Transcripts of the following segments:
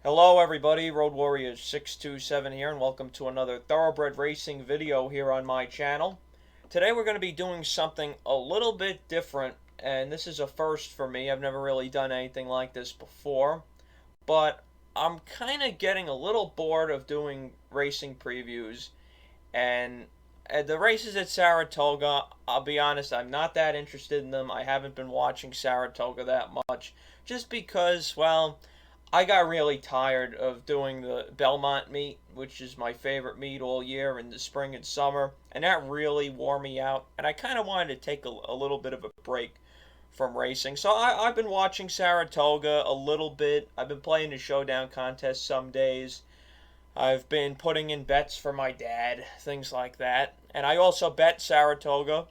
Hello everybody, Road Warriors 627 here, and welcome to another thoroughbred racing video here on my channel. Today we're going to be doing something a little bit different, and this is a first for me. I've never really done anything like this before, but I'm kind of getting a little bored of doing racing previews, and the races at Saratoga, I'll be honest, I'm not that interested in them. I haven't been watching Saratoga that much, just because, well, I got really tired of doing the Belmont meet, which is my favorite meet all year in the spring and summer, and that really wore me out. And I kind of wanted to take a little bit of a break from racing. So I've been watching Saratoga a little bit. I've been playing the showdown contest some days. I've been putting in bets for my dad, things like that. And I also bet Saratoga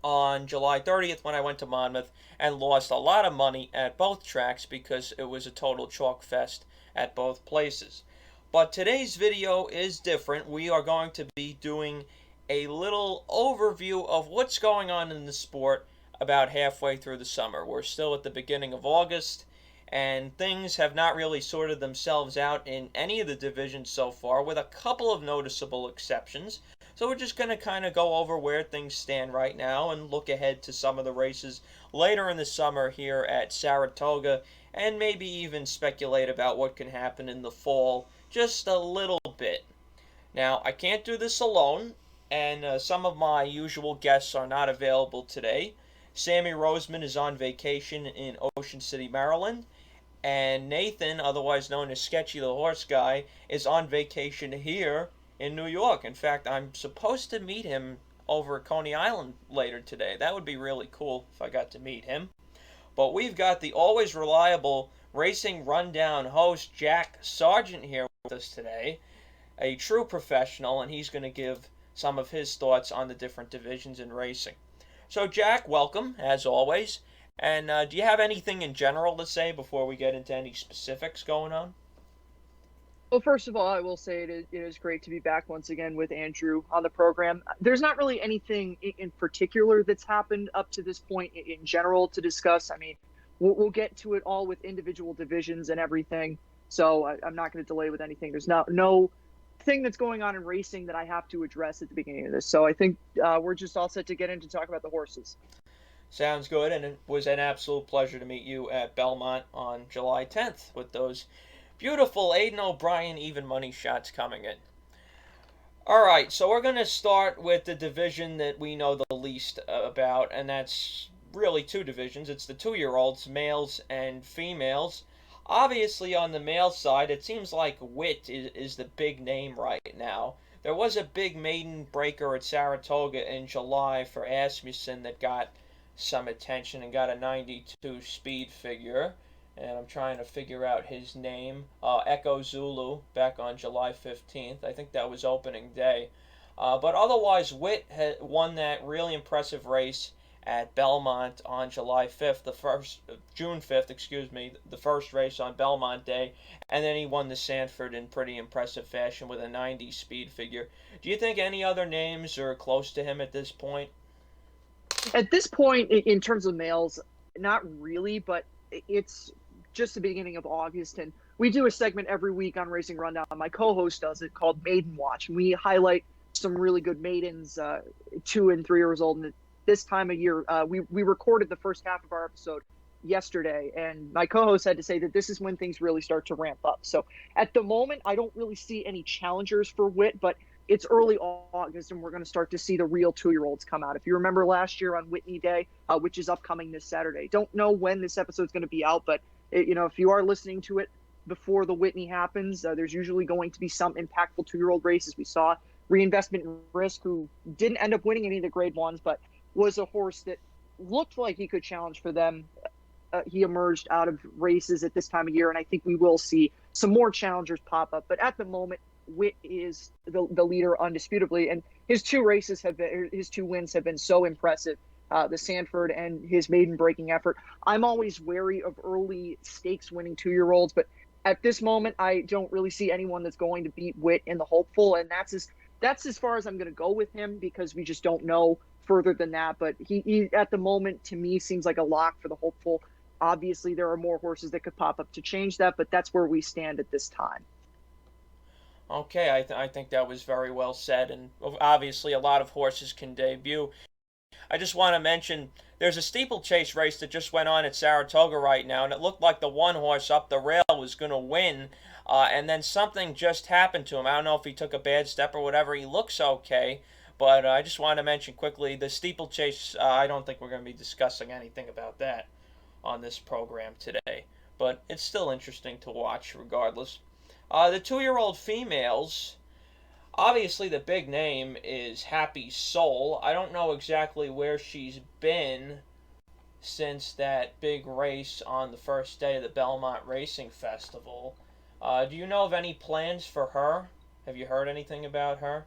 on July 30th when I went to Monmouth and lost a lot of money at both tracks because it was a total chalk fest at both places. But today's video is different. We are going to be doing a little overview of what's going on in the sport about halfway through the summer. We're still at the beginning of August, and things have not really sorted themselves out in any of the divisions so far, with a couple of noticeable exceptions. So we're just going to kind of go over where things stand right now and look ahead to some of the races later in the summer here at Saratoga, and maybe even speculate about what can happen in the fall just a little bit. Now, I can't do this alone, and some of my usual guests are not available today. Sammy Roseman is on vacation in Ocean City, Maryland, and Nathan, otherwise known as Sketchy the Horse Guy, is on vacation here in New York. In fact, I'm supposed to meet him over at Coney Island later today. That would be really cool if I got to meet him. But we've got the always reliable Racing Rundown host, Jack Sargent, here with us today, a true professional, and he's going to give some of his thoughts on the different divisions in racing. So, Jack, welcome, as always. And do you have anything in general to say before we get into any specifics going on? Well, first of all, I will say it is great to be back once again with Andrew on the program. There's not really anything in particular that's happened up to this point in general to discuss. I mean, we'll get to it all with individual divisions and everything. So I'm not going to delay with anything. There's no thing that's going on in racing that I have to address at the beginning of this. So I think we're just all set to get into talk about the horses. Sounds good, and it was an absolute pleasure to meet you at Belmont on July 10th with those beautiful Aiden O'Brien even money shots coming in. All right, so we're going to start with the division that we know the least about, and that's really two divisions. It's the 2-year-olds, males and females. Obviously, on the male side, it seems like Witt is the big name right now. There was a big maiden breaker at Saratoga in July for Asmussen that got some attention and got a 92 speed figure. And I'm trying to figure out his name. Echo Zulu back on July 15th. I think that was opening day. But otherwise, Witt had won that really impressive race at Belmont on July 5th, June 5th, excuse me, the first race on Belmont Day, and then he won the Sanford in pretty impressive fashion with a 90 speed figure. Do you think any other names are close to him at this point? At this point, in terms of males, not really, but it's just the beginning of August, and we do a segment every week on Racing Rundown. My co-host does it called Maiden Watch, and we highlight some really good maidens, 2 and 3 years old. And this time of year, we recorded the first half of our episode yesterday, and my co-host had to say that this is when things really start to ramp up. So at the moment, I don't really see any challengers for Witt, but it's early August, and we're going to start to see the real 2-year-olds come out. If you remember last year on Whitney Day, which is upcoming this Saturday, don't know when this episode is going to be out, but if you are listening to it before the Whitney happens, there's usually going to be some impactful 2-year-old races. We saw Reinvestment Risk, who didn't end up winning any of the grade ones, but was a horse that looked like he could challenge for them. He emerged out of races at this time of year, and I think we will see some more challengers pop up. But at the moment, Witt is the leader undisputably, and his 2 wins have been so impressive. The Sanford and his maiden breaking effort. I'm always wary of early stakes winning 2-year-olds, but at this moment, I don't really see anyone that's going to beat Witt in the hopeful, and that's as far as I'm going to go with him because we just don't know further than that. But he at the moment to me seems like a lock for the hopeful. Obviously, there are more horses that could pop up to change that, but that's where we stand at this time. Okay, I think that was very well said, and obviously a lot of horses can debut. I just want to mention there's a steeplechase race that just went on at Saratoga right now, and it looked like the one horse up the rail was going to win, and then something just happened to him. I don't know if he took a bad step or whatever. He looks okay, but I just want to mention quickly the steeplechase. I don't think we're going to be discussing anything about that on this program today, but it's still interesting to watch regardless. The 2-year-old females. Obviously, the big name is Happy Soul. I don't know exactly where she's been since that big race on the first day of the Belmont Racing Festival. Do you know of any plans for her? Have you heard anything about her?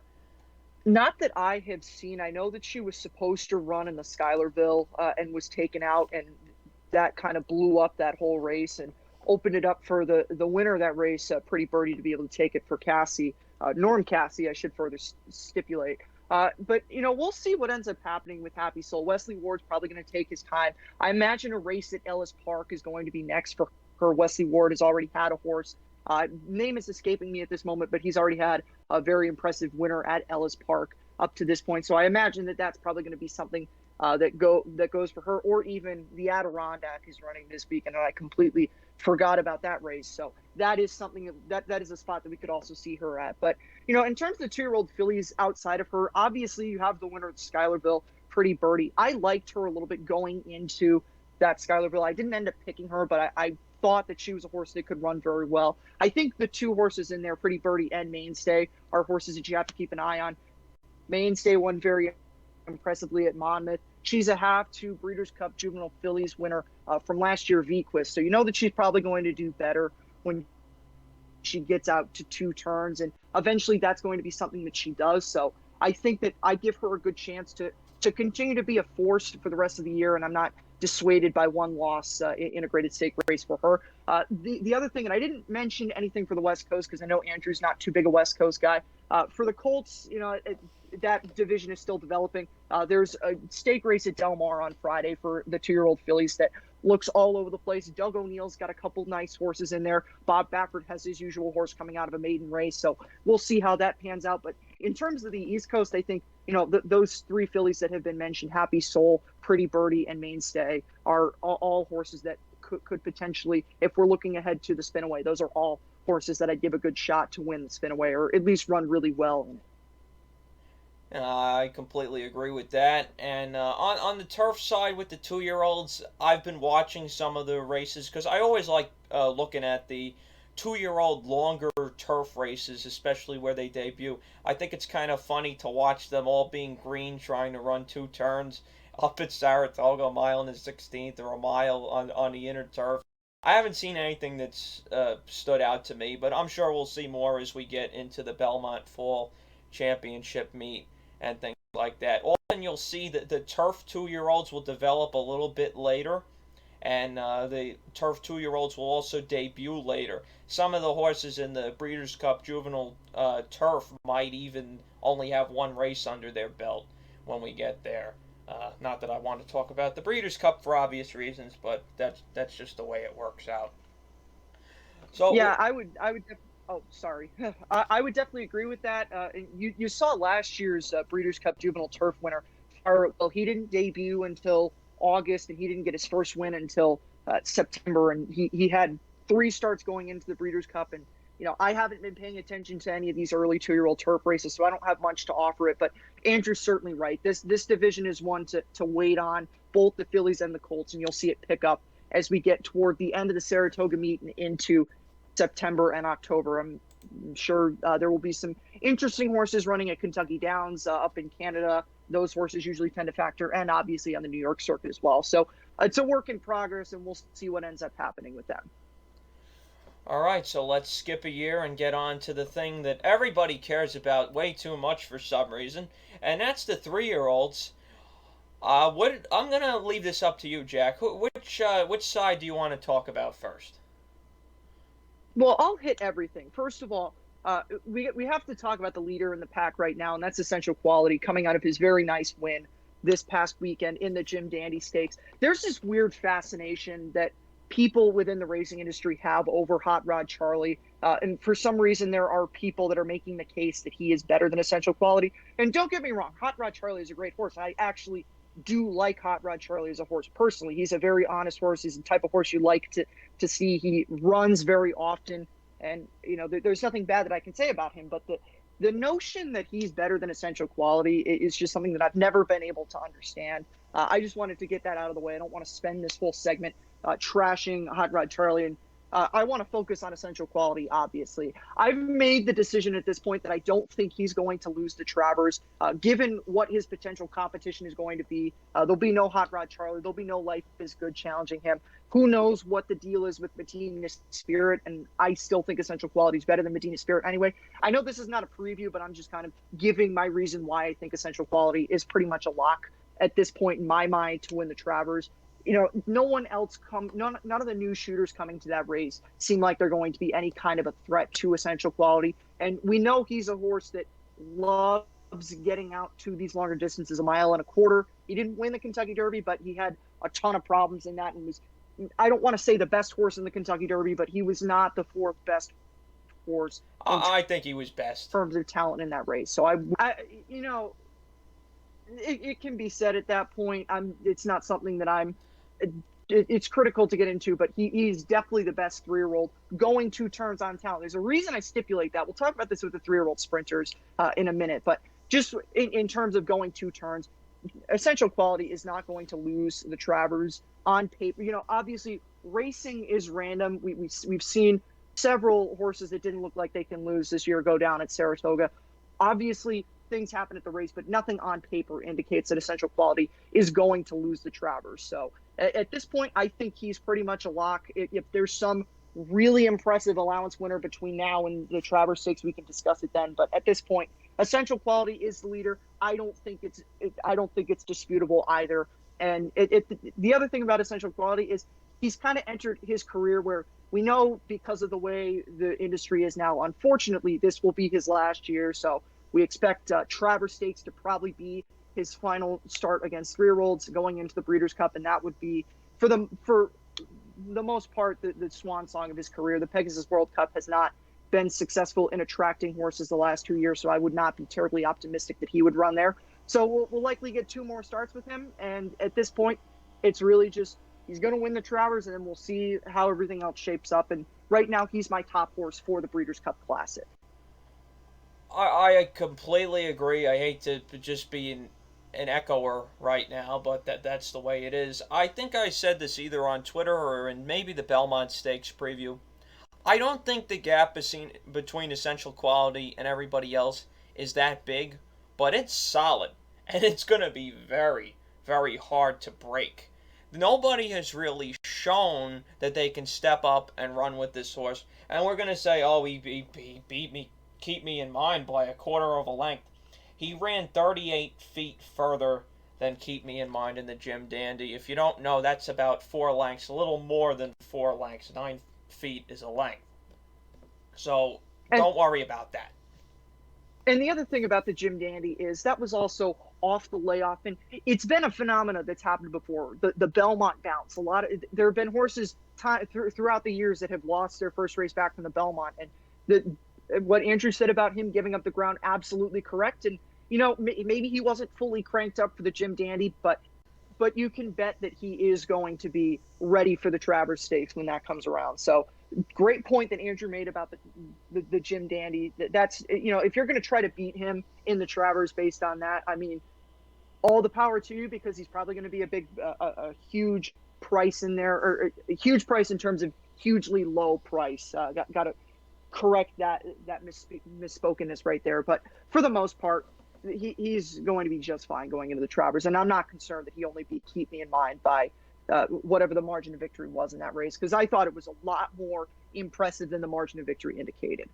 Not that I have seen. I know that she was supposed to run in the Schuylerville and was taken out, and that kind of blew up that whole race and opened it up for the winner of that race, Pretty Birdie, to be able to take it for Cassie. Norm Cassie, I should further stipulate. But, we'll see what ends up happening with Happy Soul. Wesley Ward's probably going to take his time. I imagine a race at Ellis Park is going to be next for her. Wesley Ward has already had a horse. Name is escaping me at this moment, but he's already had a very impressive winner at Ellis Park up to this point. So I imagine that that's probably going to be something that goes for her, or even the Adirondack is running this weekend, and I completely forgot about that race. So that is something that is a spot that we could also see her at. But in terms of the 2-year-old fillies outside of her, obviously you have the winner of the Schuylerville, Pretty Birdie. I liked her a little bit going into that Schuylerville. I didn't end up picking her, but I thought that she was a horse that could run very well. I think the two horses in there, Pretty Birdie and Mainstay, are horses that you have to keep an eye on. Mainstay won very impressively at Monmouth. She's a half-2 Breeders' Cup Juvenile Fillies winner from last year, VQuist. So you know that she's probably going to do better when she gets out to 2 turns, and eventually that's going to be something that she does. So I think that I give her a good chance to continue to be a force for the rest of the year, and I'm not dissuaded by one loss in integrated stake race for her. The other thing, and I didn't mention anything for the West Coast because I know Andrew's not too big a West Coast guy. For the Colts, that division is still developing. There's a stake race at Del Mar on Friday for the 2-year-old fillies that looks all over the place. Doug O'Neill's got a couple nice horses in there. Bob Baffert has his usual horse coming out of a maiden race. So we'll see how that pans out. But in terms of the East Coast, I think, those 3 fillies that have been mentioned, Happy Soul, Pretty Birdie, and Mainstay, are all horses that could potentially, if we're looking ahead to the Spinaway, those are all horses that I'd give a good shot to win the Spinaway, or at least run really well in it. I completely agree with that. And on the turf side with the 2-year-olds, I've been watching some of the races because I always like looking at the 2-year-old longer turf races, especially where they debut. I think it's kind of funny to watch them all being green, trying to run 2 turns up at Saratoga, a mile and a 16th, or a mile on the inner turf. I haven't seen anything that's stood out to me, but I'm sure we'll see more as we get into the Belmont Fall Championship meet and things like that. Often you'll see that the turf 2-year-olds will develop a little bit later, and the turf 2-year-olds will also debut later. Some of the horses in the Breeders' Cup Juvenile Turf might even only have 1 race under their belt when we get there. Not that I want to talk about the Breeders' Cup for obvious reasons, but that's just the way it works out. So yeah, I would. Oh, sorry. I would definitely agree with that. You saw last year's Breeders' Cup Juvenile Turf winner. Well, he didn't debut until August, and he didn't get his first win until September. And he had 3 starts going into the Breeders' Cup. And I haven't been paying attention to any of these early 2-year-old turf races, so I don't have much to offer it. But Andrew's certainly right. This division is one to wait on, both the fillies and the Colts, and you'll see it pick up as we get toward the end of the Saratoga meet and into September and October. I'm sure there will be some interesting horses running at Kentucky Downs up in Canada. Those horses usually tend to factor, and obviously on the New York circuit as well. So it's a work in progress, and we'll see what ends up happening with them. all right, so let's skip a year and get on to the thing that everybody cares about way too much for some reason, and that's the 3-year-olds. I'm gonna leave this up to you, Jack. Which side do you want to talk about first? Well, I'll hit everything. First of all, we have to talk about the leader in the pack right now, and that's Essential Quality, coming out of his very nice win this past weekend in the Jim Dandy Stakes. There's this weird fascination that people within the racing industry have over Hot Rod Charlie. And for some reason, there are people that are making the case that he is better than Essential Quality. And don't get me wrong, Hot Rod Charlie is a great horse. I actually do like Hot Rod Charlie as a horse personally. He's a very honest horse. He's the type of horse you like to see. He runs very often. And, there's nothing bad that I can say about him. But the notion that he's better than Essential Quality is just something that I've never been able to understand. I just wanted to get that out of the way. I don't want to spend this whole segment trashing Hot Rod Charlie, and I want to focus on Essential Quality, obviously. I've made the decision at this point that I don't think he's going to lose to Travers. Given what his potential competition is going to be, there'll be no Hot Rod Charlie. There'll be no Life is Good challenging him. Who knows what the deal is with Medina Spirit, and I still think Essential Quality is better than Medina Spirit anyway. I know this is not a preview, but I'm just kind of giving my reason why I think Essential Quality is pretty much a lock at this point in my mind to win the Travers. No one else none of the new shooters coming to that race seem like they're going to be any kind of a threat to Essential Quality. And we know he's a horse that loves getting out to these longer distances, 1.25 miles. He didn't win the Kentucky Derby, but he had a ton of problems in that and was, I don't want to say the best horse in the Kentucky Derby, but he was not the fourth best horse. I think he was best in terms of talent in that race. So it can be said at that point. It's not something that it's critical to get into, but he's definitely the best 3-year-old going 2 turns on talent. There's a reason I stipulate that. We'll talk about this with the 3-year-old sprinters in a minute, but just in terms of going 2 turns, Essential Quality is not going to lose the Travers on paper. Obviously racing is random. We've seen several horses that didn't look like they can lose this year go down at Saratoga. Obviously things happen at the race, but nothing on paper indicates that Essential Quality is going to lose the Travers. So at this point, I think he's pretty much a lock. If there's some really impressive allowance winner between now and the Travers Stakes, we can discuss it then. But at this point, Essential Quality is the leader. I don't think it's disputable either. And the other thing about Essential Quality is he's kind of entered his career where we know, because of the way the industry is now, unfortunately, this will be his last year. So we expect Travers Stakes to probably be his final start against 3-year-olds going into the Breeders' Cup, and that would be, for the most part, the swan song of his career. The Pegasus World Cup has not been successful in attracting horses the last 2 years, so I would not be terribly optimistic that he would run there. So we'll likely get 2 more starts with him, and at this point, it's really just he's going to win the Travers, and then we'll see how everything else shapes up. And right now, he's my top horse for the Breeders' Cup Classic. I completely agree. I hate to just be an echoer right now, but that's the way it is. I think I said this either on Twitter or in maybe the Belmont Stakes preview. I don't think the gap between Essential Quality and everybody else is that big, but it's solid, and it's going to be very, very hard to break. Nobody has really shown that they can step up and run with this horse, and we're going to say, oh, he beat me, keep me in mind by 1/4 of a length. He ran 38 feet further than Keep Me in Mind in the Jim Dandy. If you don't know, that's about 4 lengths, a little more than 4 lengths. 9 feet is a length. So don't worry about that. And the other thing about the Jim Dandy is that was also off the layoff, and it's been a phenomena that's happened before. The Belmont bounce. There have been horses throughout the years that have lost their first race back from the Belmont, and what Andrew said about him giving up the ground, absolutely correct. And maybe he wasn't fully cranked up for the Jim Dandy, but you can bet that he is going to be ready for the Travers Stakes when that comes around. So great point that Andrew made about the Jim Dandy. That's if you're going to try to beat him in the Travers based on that, I mean, all the power to you, because he's probably going to be a huge price in there, or a huge price in terms of hugely low price. Got to correct that misspokenness right there. But for the most part, he's going to be just fine going into the Travers, and I'm not concerned that he only beat Keep Me in Mind by whatever the margin of victory was in that race, because I thought it was a lot more impressive than the margin of victory indicated.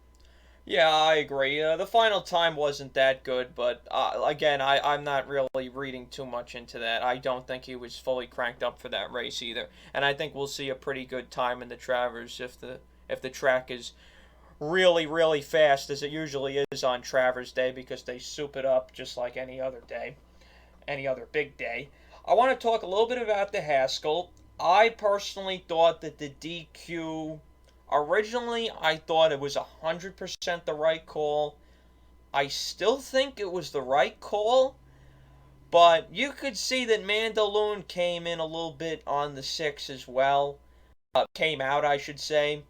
Yeah, I agree. The final time wasn't that good, but again, I'm not really reading too much into that. I don't think he was fully cranked up for that race either, and I think we'll see a pretty good time in the Travers if the track is really, really fast, as it usually is on Travers Day, because they soup it up just like any other day, any other big day. I want to talk a little bit about the Haskell. I personally thought that the DQ, originally I thought it was 100% the right call. I still think it was the right call, but you could see that Mandaloon came in a little bit on the 6 as well. Came out, I should say.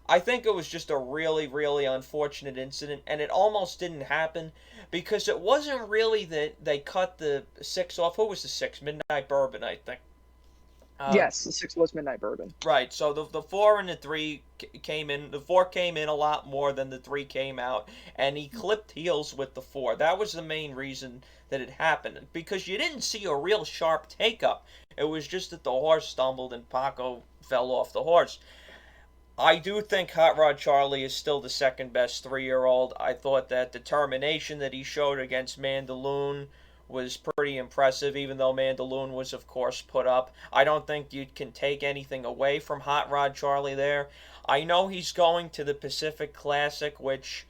I think it was just a really, really unfortunate incident, and it almost didn't happen because it wasn't really that they cut the 6 off. Who was the 6? Midnight Bourbon, I think. Uh, Yes, the 6 was Midnight Bourbon. right, so the 4 and the 3 came in. The 4 came in a lot more than the 3 came out, and he clipped heels with the 4. That was the main reason that it happened because you didn't see a real sharp take up. It was just that the horse stumbled and Paco fell off the horse. I do think Hot Rod Charlie is still the second best 3-year-old. I thought that determination that he showed against Mandaloon was pretty impressive, even though Mandaloon was, of course, put up. I don't think you can take anything away from Hot Rod Charlie there. I know he's going to the Pacific Classic, which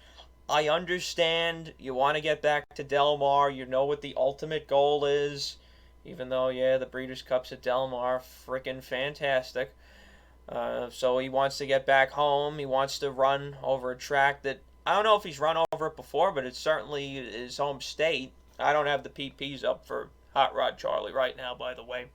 I understand. You want to get back to Del Mar. You know what the ultimate goal is. Even though, yeah, the Breeders' Cups at Del Mar, freaking fantastic. So he wants to get back home. He wants to run over a track that I don't know if he's run over it before, but it's certainly his home state. I don't have the PPs up for Hot Rod Charlie right now, by the way.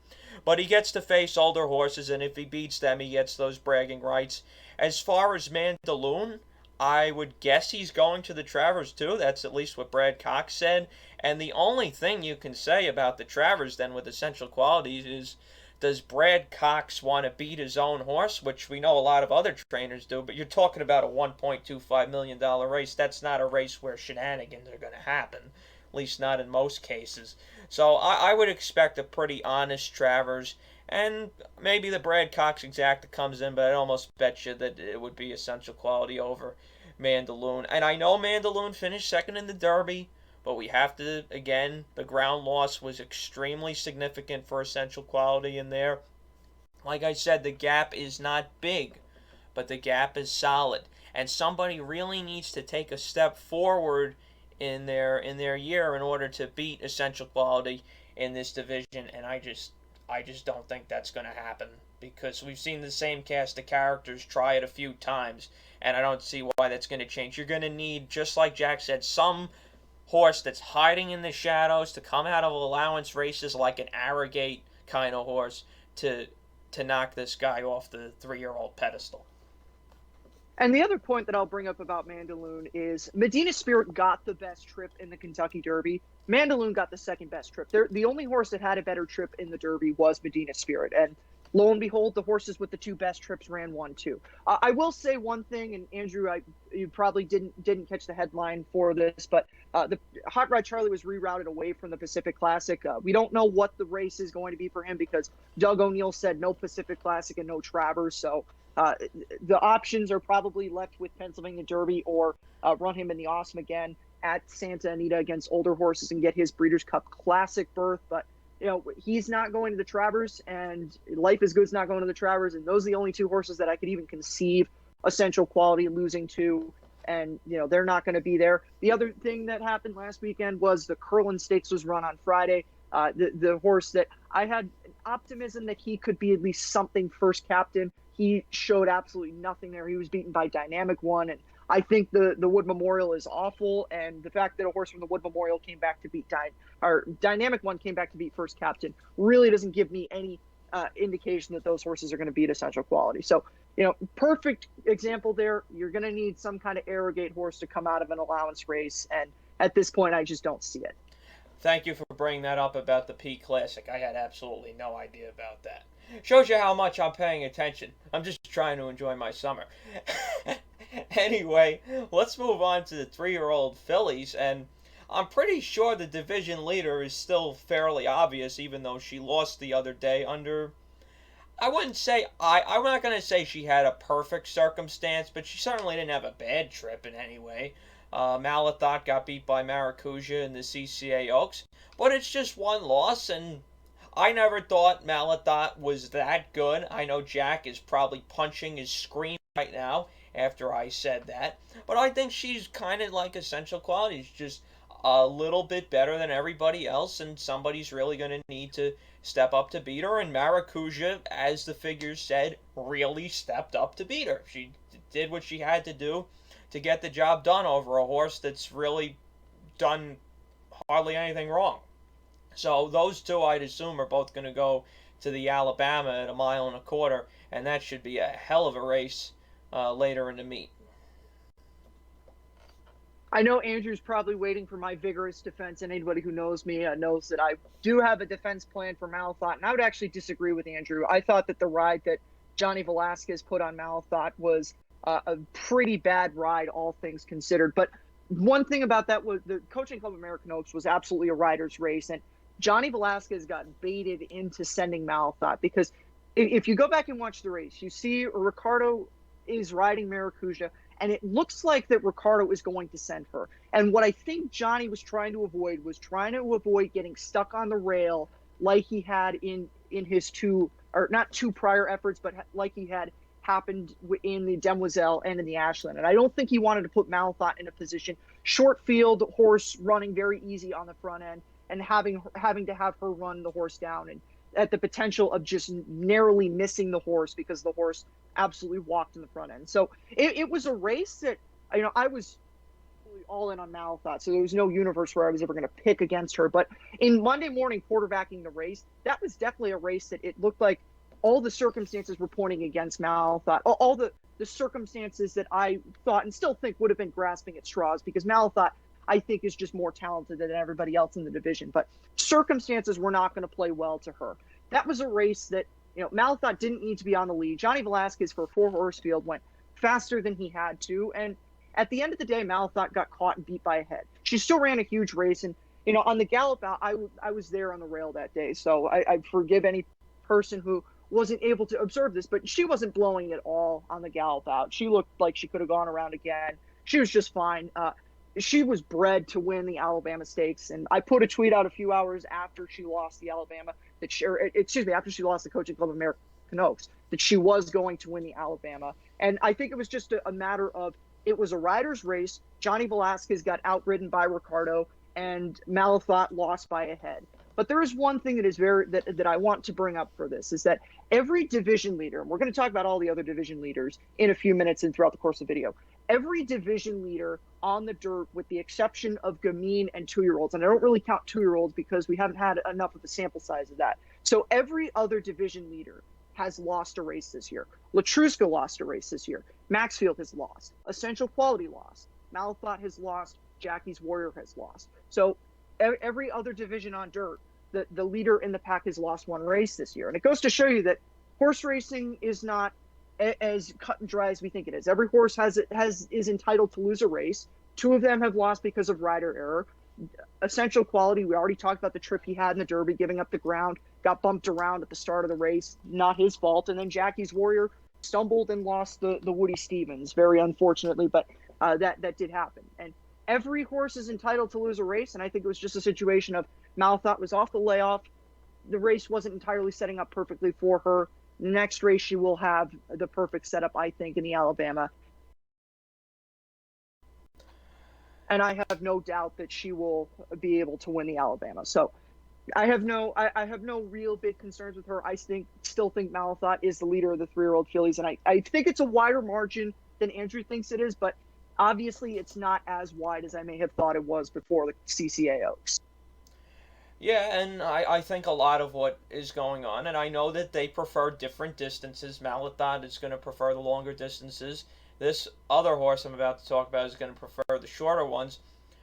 But he gets to face older horses, and if he beats them, he gets those bragging rights. As far as Mandaloon, I would guess he's going to the Travers too. That's at least what Brad Cox said. And the only thing you can say about the Travers then with essential qualities is, does Brad Cox want to beat his own horse, which we know a lot of other trainers do, but you're talking about a $1.25 million race. That's not a race where shenanigans are going to happen, at least not in most cases. So I would expect a pretty honest Travers, and maybe the Brad Cox exacta comes in, but I'd almost bet you that it would be essential quality over Mandaloon. And I know Mandaloon finished second in the Derby, but we have to, again, the ground loss was extremely significant for essential quality in there. Like I said, the gap is not big, but the gap is solid. And somebody really needs to take a step forward in their year in order to beat essential quality in this division. And I just don't think that's going to happen because we've seen the same cast of characters try it a few times, and I don't see why that's going to change. You're going to need, just like Jack said, some horse that's hiding in the shadows to come out of allowance races like an Arrogate kind of horse to knock this guy off the 3-year-old pedestal. And the other point that I'll bring up about Mandaloon is Medina Spirit got the best trip in the Kentucky Derby. Mandaloon got the second best trip. The only horse that had a better trip in the Derby was Medina Spirit. And lo and behold, the horses with the 2 best trips ran 1-2. I will say one thing, and Andrew, you probably didn't catch the headline for this, but the Hot Rod Charlie was rerouted away from the Pacific Classic. We don't know what the race is going to be for him because Doug O'Neill said no Pacific Classic and no Travers. So the options are probably left with Pennsylvania Derby or run him in the Awesome again at Santa Anita against older horses and get his Breeders' Cup Classic berth. But he's not going to the Travers, and Life is Good's not going to the Travers, and those are the only 2 horses that I could even conceive essential quality losing to, and they're not going to be there. The other thing that happened last weekend was the Curlin Stakes was run on Friday. The horse that I had optimism that he could be at least something first captain. He showed absolutely nothing there. He was beaten by Dynamic One, and I think the Wood Memorial is awful, and the fact that a horse from the Wood Memorial came back to beat Dynamic One came back to beat first captain really doesn't give me any indication that those horses are going to beat essential quality. So, perfect example there. You're going to need some kind of Arrogate horse to come out of an allowance race, and at this point, I just don't see it. Thank you for bringing that up about the P Classic. I had absolutely no idea about that. Shows you how much I'm paying attention. I'm just trying to enjoy my summer. Anyway, let's move on to the 3-year-old fillies, and I'm pretty sure the division leader is still fairly obvious, even though she lost the other day under, I wouldn't say, I'm not going to say she had a perfect circumstance, but she certainly didn't have a bad trip in any way. Malathot got beat by Maracuja in the CCA Oaks, but it's just one loss, and I never thought Malathot was that good. I know Jack is probably punching his screen right now after I said that, but I think she's kind of like essential qualities. Just a little bit better than everybody else, and somebody's really going to need to step up to beat her. And Maracuja, as the figures said, really stepped up to beat her. She did what she had to do to get the job done over a horse that's really done hardly anything wrong. So those two, I'd assume, are both going to go to the Alabama at 1.25 miles, and that should be a hell of a race later in the meet. I know Andrew's probably waiting for my vigorous defense, and anybody who knows me knows that I do have a defense plan for Malathot, and I would actually disagree with Andrew. I thought that the ride that Johnny Velasquez put on Malathot was a pretty bad ride, all things considered. But one thing about that was the Coaching Club of American Oaks was absolutely a rider's race, and Johnny Velasquez got baited into sending Malathot, because if you go back and watch the race, you see Ricardo is riding Maracuja, and it looks like that Ricardo is going to send her. And what I think Johnny was trying to avoid getting stuck on the rail like he had in his not two prior efforts, but like he had happened in the Demoiselle and in the Ashland. And I don't think he wanted to put Malathot in a position, short field horse running very easy on the front end, and having to have her run the horse down, and at the potential of just narrowly missing the horse because the horse absolutely walked in the front end. So it was a race that, I was all in on Malathot, so there was no universe where I was ever going to pick against her. But in Monday morning quarterbacking the race, that was definitely a race that it looked like all the circumstances were pointing against Malathot. All the circumstances that I thought and still think would have been grasping at straws, because Malathot, I think, is just more talented than everybody else in the division. But circumstances were not going to play well to her. That was a race that, Malathot didn't need to be on the lead. Johnny Velasquez, for a 4-horse field, went faster than he had to. And at the end of the day, Malathot got caught and beat by a head. She still ran a huge race. And, on the gallop out, I was there on the rail that day. So I forgive any person who wasn't able to observe this, but she wasn't blowing at all on the gallop out. She looked like she could have gone around again. She was just fine. She was bred to win the Alabama Stakes, and I put a tweet out a few hours after she lost the Alabama after she lost the Coaching Club of American Oaks, that she was going to win the Alabama. And I think it was just a matter of, it was a rider's race. Johnny Velasquez got outridden by Ricardo, and Malathot lost by a head. But there is one thing that is that I want to bring up for this, is that every division leader, and we're going to talk about all the other division leaders in a few minutes and throughout the course of the video, every division leader on the dirt, with the exception of Gamine and 2-year-olds, and I don't really count 2-year-olds because we haven't had enough of a sample size of that. So every other division leader has lost a race this year. Latruska lost a race this year. Maxfield has lost. Essential Quality lost. Malathot has lost. Jackie's Warrior has lost. So every other division on dirt, the leader in the pack has lost one race this year. And it goes to show you that horse racing is not as cut and dry as we think it is. Every horse is entitled to lose a race. 2 of them have lost because of rider error. Essential Quality, we already talked about the trip he had in the Derby, giving up the ground, got bumped around at the start of the race, not his fault. And then Jackie's Warrior stumbled and lost the Woody Stevens, very unfortunately, but that did happen. And every horse is entitled to lose a race, and I think it was just a situation of Malathot was off the layoff. The race wasn't entirely setting up perfectly for her. The next race, she will have the perfect setup, I think, in the Alabama. And I have no doubt that she will be able to win the Alabama. So I have no real big concerns with her. I still think Malathot is the leader of the 3-year-old fillies, and I think it's a wider margin than Andrew thinks it is, but obviously it's not as wide as I may have thought it was before the CCA Oaks. Yeah, and I think a lot of what is going on, and I know that they prefer different distances. Malathot is going to prefer the longer distances. This other horse I'm about to talk about is going to prefer the shorter ones.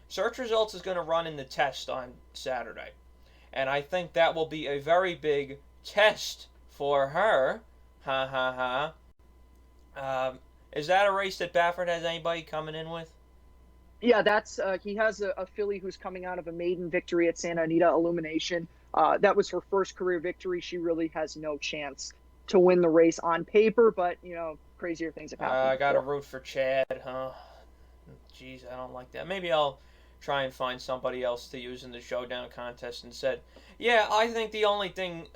Search Results is going to run in the test on Saturday, and I think that will be a very big test for her. Ha ha ha. Is that a race that Baffert has anybody coming in with? Yeah, that's he has a filly who's coming out of a maiden victory at Santa Anita Illumination. That was her first career victory. She really has no chance to win the race on paper, but crazier things have happened. I got to root for Chad, huh? Jeez, I don't like that. Maybe I'll try and find somebody else to use in the showdown contest instead. Yeah, I think the only thing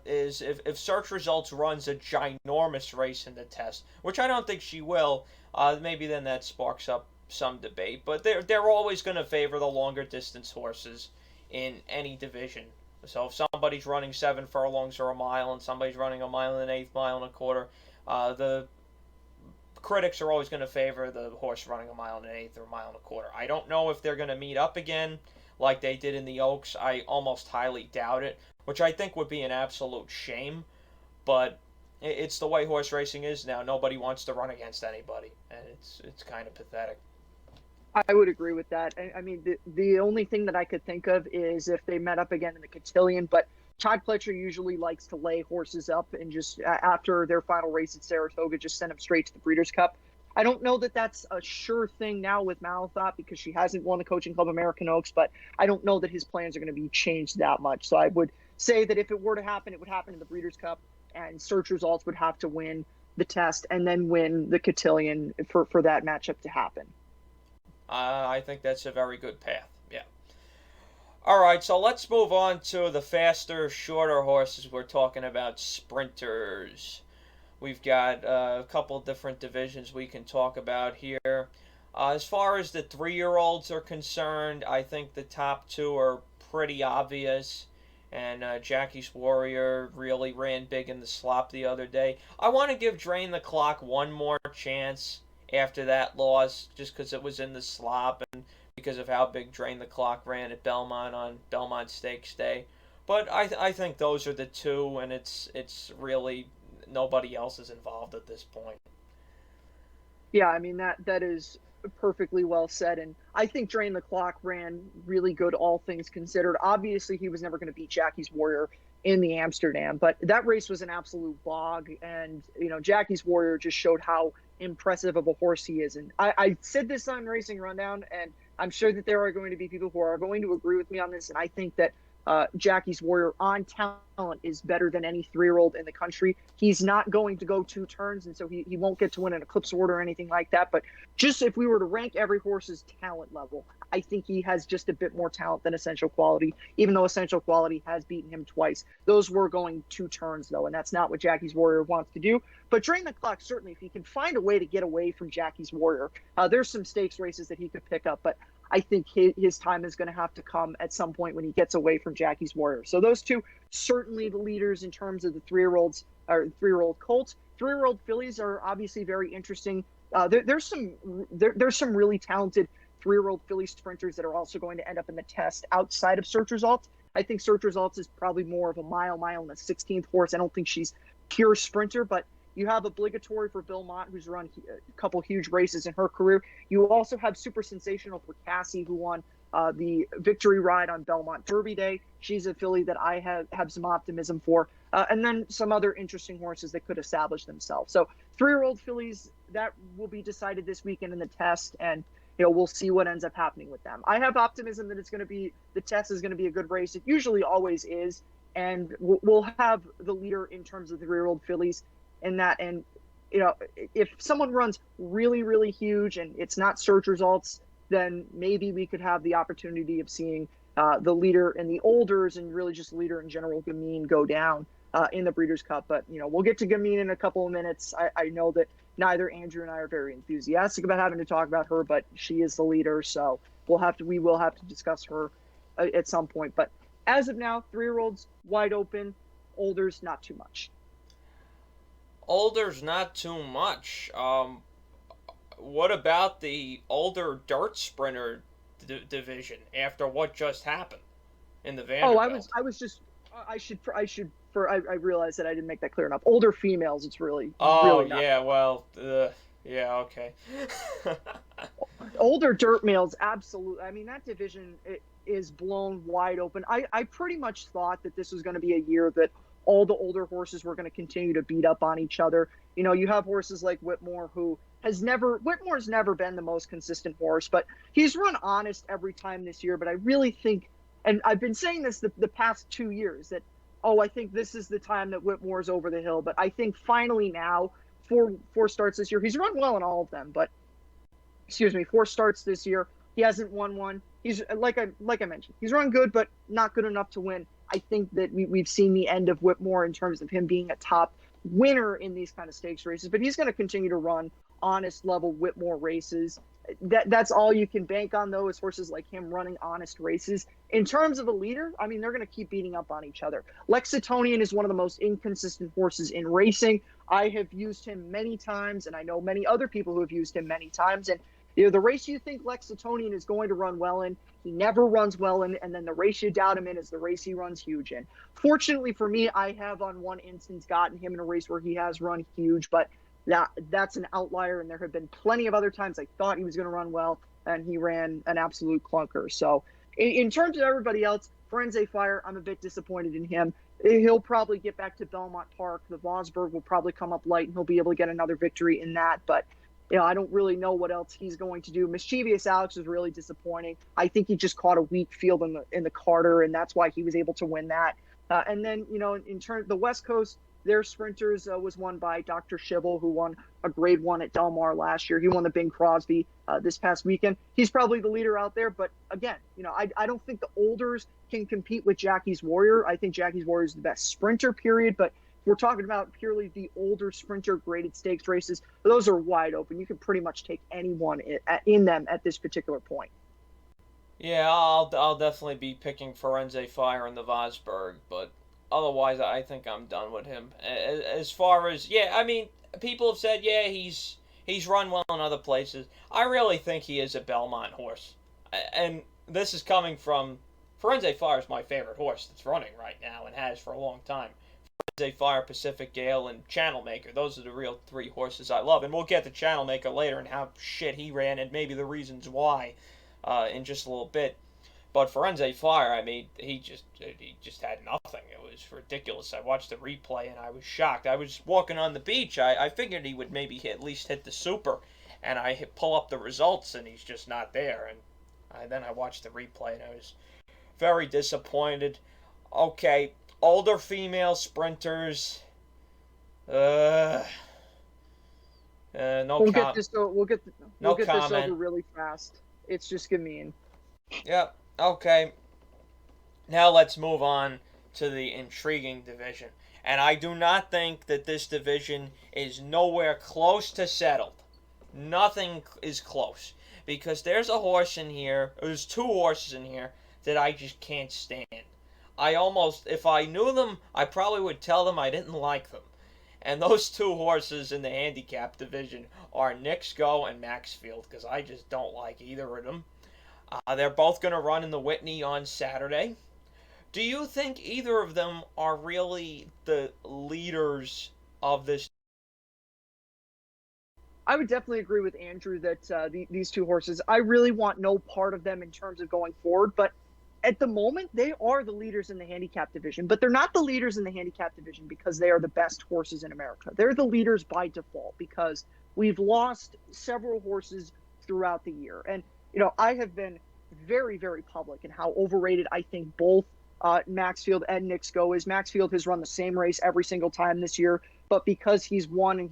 is if Search Results runs a ginormous race in the test, which I don't think she will, maybe then that sparks up some debate, but they're always going to favor the longer distance horses in any division. So if somebody's running 7 furlongs or a mile, and somebody's running a mile and an eighth, mile and a quarter, the critics are always going to favor the horse running a mile and an eighth or a mile and a quarter. I don't know if they're going to meet up again like they did in the Oaks. I almost highly doubt it, which I think would be an absolute shame. But it's the way horse racing is now. Nobody wants to run against anybody, and it's kind of pathetic. I would agree with that. I mean, the only thing that I could think of is if they met up again in the cotillion, but Todd Pletcher usually likes to lay horses up and just after their final race at Saratoga, just send them straight to the Breeders' Cup. I don't know that that's a sure thing now with Malathop because she hasn't won the Coaching Club American Oaks, but I don't know that his plans are going to be changed that much. So I would say that if it were to happen, it would happen in the Breeders' Cup, and Search Results would have to win the test and then win the cotillion for that matchup to happen. I think that's a very good path. Yeah. All right, so let's move on to the faster, shorter horses. We're talking about sprinters. We've got a couple different divisions we can talk about here. As far as the 3-year-olds are concerned, I think the top two are pretty obvious. And Jackie's Warrior really ran big in the slop the other day. I want to give Drain the Clock one more chance after that loss, just because it was in the slop and because of how big Drain the Clock ran at Belmont on Belmont Stakes Day. But I think those are the two, and it's really nobody else is involved at this point. Yeah, I mean, that is perfectly well said, and I think Drain the Clock ran really good, all things considered. Obviously, he was never going to beat Jackie's Warrior in the Amsterdam, but that race was an absolute bog, and Jackie's Warrior just showed how impressive of a horse he is. And I said this on Racing Rundown, and I'm sure that there are going to be people who are going to agree with me on this, and I think that Jackie's Warrior on talent is better than any 3-year-old in the country. He's not going to go 2 turns, and so he won't get to win an Eclipse Order or anything like that. But just if we were to rank every horse's talent level, I think he has just a bit more talent than Essential Quality, even though Essential Quality has beaten him twice. Those were going 2 turns, though, and that's not what Jackie's Warrior wants to do. But Drain the Clock, certainly, if he can find a way to get away from Jackie's Warrior, there's some stakes races that he could pick up, but I think his time is going to have to come at some point when he gets away from Jackie's Warrior. So those two, certainly the leaders in terms of the 3-year-olds, or 3-year-old Colts. 3-year-old fillies are obviously very interesting. There's some really talented 3-year-old filly sprinters that are also going to end up in the test outside of Search Results. I think Search Results is probably more of a mile and a 16th horse. I don't think she's pure sprinter, but you have Obligatory for Bill Mott, who's run a couple huge races in her career. You also have Super Sensational for Cassie, who won the victory ride on Belmont Derby Day. She's a filly that I have some optimism for. And then some other interesting horses that could establish themselves. So 3-year-old fillies, that will be decided this weekend in the test, and we'll see what ends up happening with them. I have optimism that the test is going to be a good race. It usually always is, and we'll have the leader in terms of the 3-year-old fillies in that. And if someone runs really, really huge and it's not Search Results, then maybe we could have the opportunity of seeing the leader in the olders and really just the leader in general, Gamine, go down in the Breeders' Cup. But we'll get to Gamine in a couple of minutes. I know that neither Andrew and I are very enthusiastic about having to talk about her, but she is the leader, so we will have to discuss her at some point. But as of now, 3-year-olds wide open, olders not too much. Older's not too much. What about the older dirt sprinter division after what just happened in the Vanderbilt? I realized that I didn't make that clear enough. Older females, it's really. Oh, really not. Yeah, well, yeah, okay. Older dirt males, absolutely. I mean, that division is blown wide open. I pretty much thought that this was going to be a year that all the older horses were going to continue to beat up on each other. You have horses like Whitmore, Whitmore's never been the most consistent horse, but he's run honest every time this year. But I really think, and I've been saying this the past 2 years, that, I think this is the time that Whitmore's over the hill. But I think finally now, four starts this year, he's run well in all of them, but 4 starts this year, he hasn't won one. He's like I mentioned, he's run good, but not good enough to win. I think that we've seen the end of Whitmore in terms of him being a top winner in these kind of stakes races, but he's going to continue to run honest level Whitmore races. that's all you can bank on, though, is horses like him running honest races. In terms of a leader, I mean, they're going to keep beating up on each other. Lexingtonian is one of the most inconsistent horses in racing. I have used him many times, and I know many other people who have used him many times. And the race you think Lexingtonian is going to run well in, he never runs well in, and then the race you doubt him in is the race he runs huge in. Fortunately for me, I have on one instance gotten him in a race where he has run huge, but that's an outlier, and there have been plenty of other times I thought he was going to run well, and he ran an absolute clunker. So in terms of everybody else, Firenze Fire, I'm a bit disappointed in him. He'll probably get back to Belmont Park. The Vosburg will probably come up light, and he'll be able to get another victory in that. But I don't really know what else he's going to do. Mischievous Alex is really disappointing. I think he just caught a weak field in the Carter, and that's why he was able to win that. And then, in turn, the West Coast, their sprinters was won by Dr. Schibel, who won a grade 1 at Del Mar last year. He won the Bing Crosby this past weekend. He's probably the leader out there. But again, I don't think the olders can compete with Jackie's Warrior. I think Jackie's Warrior is the best sprinter, period. But we're talking about purely the older sprinter graded stakes races. Those are wide open. You can pretty much take anyone in them at this particular point. Yeah, I'll definitely be picking Firenze Fire in the Vosburg, but otherwise, I think I'm done with him. As far as, I mean, people have said, he's run well in other places. I really think he is a Belmont horse. And this is coming from, Firenze Fire is my favorite horse that's running right now and has for a long time. Firenze Fire, Pacific Gale, and Channel Maker. Those are the real 3 horses I love. And we'll get to Channel Maker later and how shit he ran and maybe the reasons why in just a little bit. But Firenze Fire, I mean, he just had nothing. It was ridiculous. I watched the replay and I was shocked. I was walking on the beach. I figured he would maybe at least hit the super, and I pull up the results and he's just not there. And then I watched the replay and I was very disappointed. Okay, older female sprinters. No We'll get this comment. over really fast. It's just mean. Yep. Okay, now let's move on to the intriguing division. And I do not think that this division is nowhere close to settled. Nothing is close. Because there's a horse in here, there's 2 horses in here that I just can't stand. If I knew them, I probably would tell them I didn't like them. And those 2 horses in the handicap division are Knicks Go and Maxfield, because I just don't like either of them. They're both going to run in the Whitney on Saturday. Do you think either of them are really the leaders of this? I would definitely agree with Andrew that these 2 horses, I really want no part of them in terms of going forward. But at the moment, they are the leaders in the handicap division. But they're not the leaders in the handicap division because they are the best horses in America. They're the leaders by default because we've lost several horses throughout the year. And I have been very, very public in how overrated I think both Maxfield and Knicks Go is. Maxfield has run the same race every single time this year, but because he's won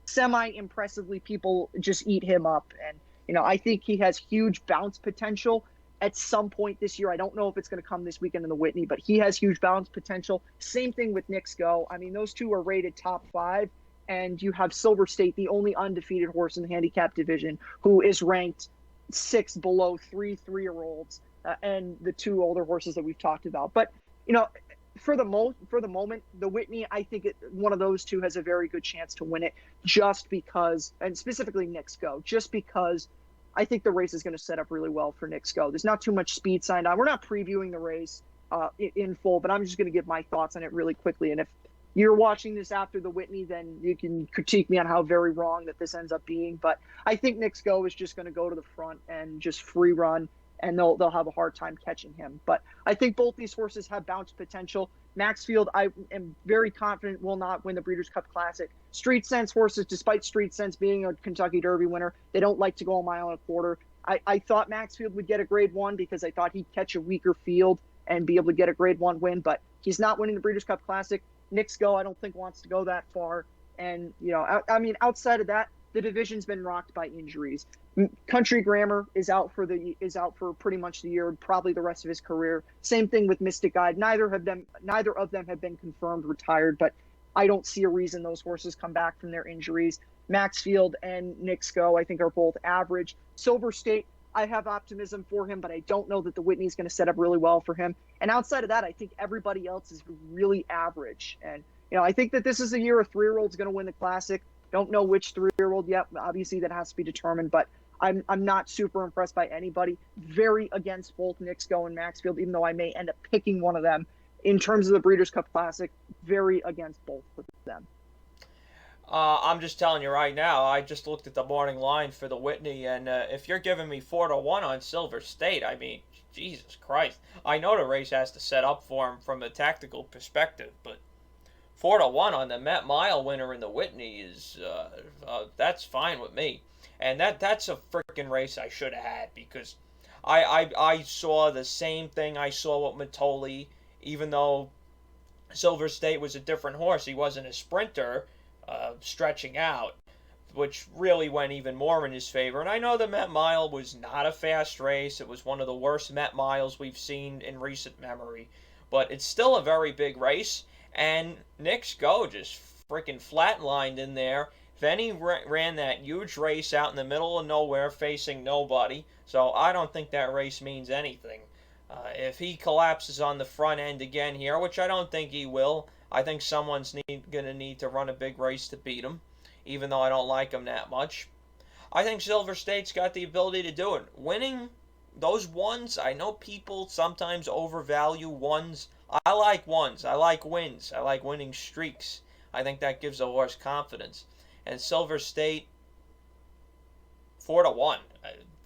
semi-impressively, people just eat him up. And, I think he has huge bounce potential at some point this year. I don't know if it's going to come this weekend in the Whitney, but he has huge bounce potential. Same thing with Knicks Go. I mean, those 2 are rated top 5. And you have Silver State, the only undefeated horse in the handicap division, who is ranked 6 below 3 3-year-olds and the 2 older horses that we've talked about. But for the moment, the Whitney, I think one of those 2 has a very good chance to win it, just because, and specifically Knicks Go, just because I think the race is going to set up really well for Knicks Go. There's not too much speed signed on. We're not previewing the race in full, but I'm just going to give my thoughts on it really quickly. And if you're watching this after the Whitney, then you can critique me on how very wrong that this ends up being. But I think Knicks Go is just going to go to the front and just free run, and they'll have a hard time catching him. But I think both these horses have bounce potential. Maxfield, I am very confident, will not win the Breeders' Cup Classic. Street Sense horses, despite Street Sense being a Kentucky Derby winner, they don't like to go a mile and a quarter. I thought Maxfield would get a grade 1 because I thought he'd catch a weaker field and be able to get a grade 1 win, but he's not winning the Breeders' Cup Classic. Knicks Go, I don't think wants to go that far. And, I mean, outside of that, the division's been rocked by injuries. Country Grammar is out for pretty much the year, probably the rest of his career. Same thing with Mystic Guide. Neither of them have been confirmed retired, but I don't see a reason those horses come back from their injuries. Maxfield and Nixco, I think, are both average. Silver State, I have optimism for him, but I don't know that the Whitney's going to set up really well for him. And outside of that, I think everybody else is really average. And, I think that this is a year a 3-year-old's going to win the Classic. Don't know which 3-year-old yet. Obviously, that has to be determined, but I'm not super impressed by anybody. Very against both Nixco and Maxfield, even though I may end up picking one of them. In terms of the Breeders' Cup Classic, very against both of them. I'm just telling you right now, I just looked at the morning line for the Whitney, and if you're giving me 4-1 on Silver State, I mean, Jesus Christ. I know the race has to set up for him from a tactical perspective, but 4-1 on the Met Mile winner in the Whitney is, that's fine with me. And that's a freaking race I should have had, because I saw the same thing I saw with Matoli, even though Silver State was a different horse. He wasn't a sprinter, stretching out, which really went even more in his favor. And I know the Met Mile was not a fast race. It was one of the worst Met Miles we've seen in recent memory. But it's still a very big race. And Nixco just freaking flatlined in there. Then he ran that huge race out in the middle of nowhere facing nobody. So I don't think that race means anything. If he collapses on the front end again here, which I don't think he will, I think someone's going to need to run a big race to beat him, even though I don't like him that much. I think Silver State's got the ability to do it. Winning those ones, I know people sometimes overvalue ones. I like ones. I like wins. I like winning streaks. I think that gives a horse confidence. And Silver State, 4-1.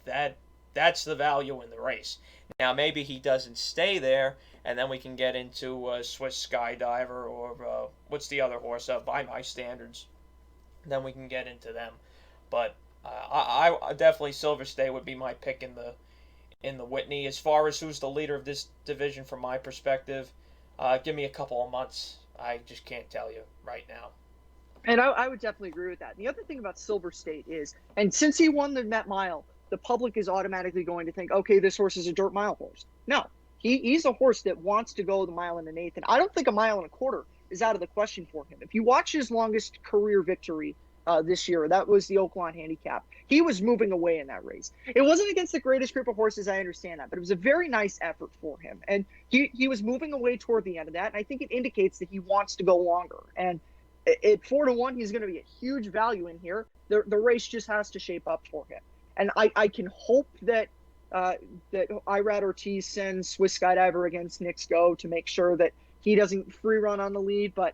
That's the value in the race. Now, maybe he doesn't stay there, and then we can get into Swiss Skydiver or what's the other horse by my standards. Then we can get into them. But I definitely Silver State would be my pick in the Whitney. As far as who's the leader of this division from my perspective, give me a couple of months. I just can't tell you right now. And I would definitely agree with that. And the other thing about Silver State is, and since he won the Met Mile, the public is automatically going to think, okay, this horse is a dirt mile horse. No, he's a horse that wants to go the 1.8 miles. And I don't think 1.25 miles is out of the question for him. If you watch his longest career victory this year, that was the Oaklawn Handicap. He was moving away in that race. It wasn't against the greatest group of horses, I understand that, but it was a very nice effort for him. And he was moving away toward the end of that, and I think it indicates that he wants to go longer. And at 4-1, he's going to be a huge value in here. The race just has to shape up for him. And I can hope that Irad Ortiz sends Swiss Skydiver against Nixco to make sure that he doesn't free run on the lead. But,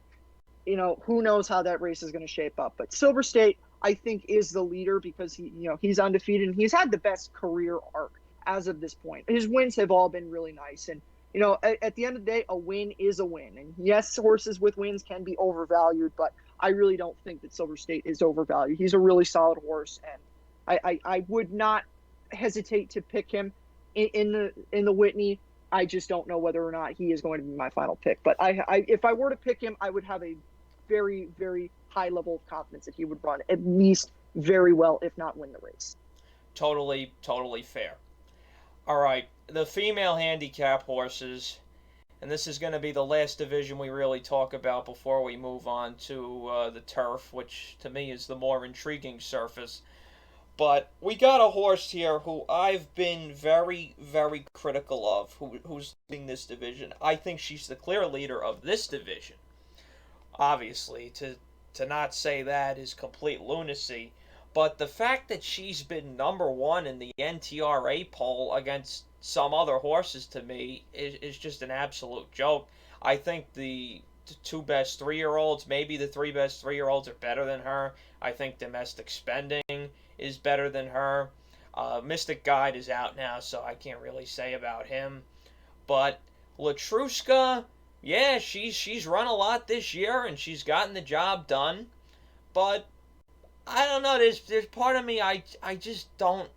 who knows how that race is going to shape up. But Silver State, I think, is the leader because he's undefeated and he's had the best career arc as of this point. His wins have all been really nice. And, at the end of the day, a win is a win. And yes, horses with wins can be overvalued, but I really don't think that Silver State is overvalued. He's a really solid horse, and I would not hesitate to pick him in the Whitney. I just don't know whether or not he is going to be my final pick. But if I were to pick him, I would have a very, very high level of confidence that he would run at least very well, if not win the race. Totally fair. All right, the female handicap horses, and this is going to be the last division we really talk about before we move on to the turf, which to me is the more intriguing surface. But we got a horse here who I've been very, very critical of, who's leading this division. I think she's the clear leader of this division. Obviously, to not say that is complete lunacy. But the fact that she's been number one in the NTRA poll against some other horses, to me, is just an absolute joke. I think the two best 3-year-olds, maybe the 3 best 3-year-olds are better than her. I think Domestic Spending is better than her. Mystic Guide is out now, so I can't really say about him. But Latruska, yeah, she's run a lot this year and she's gotten the job done. But I don't know. There's part of me I just don't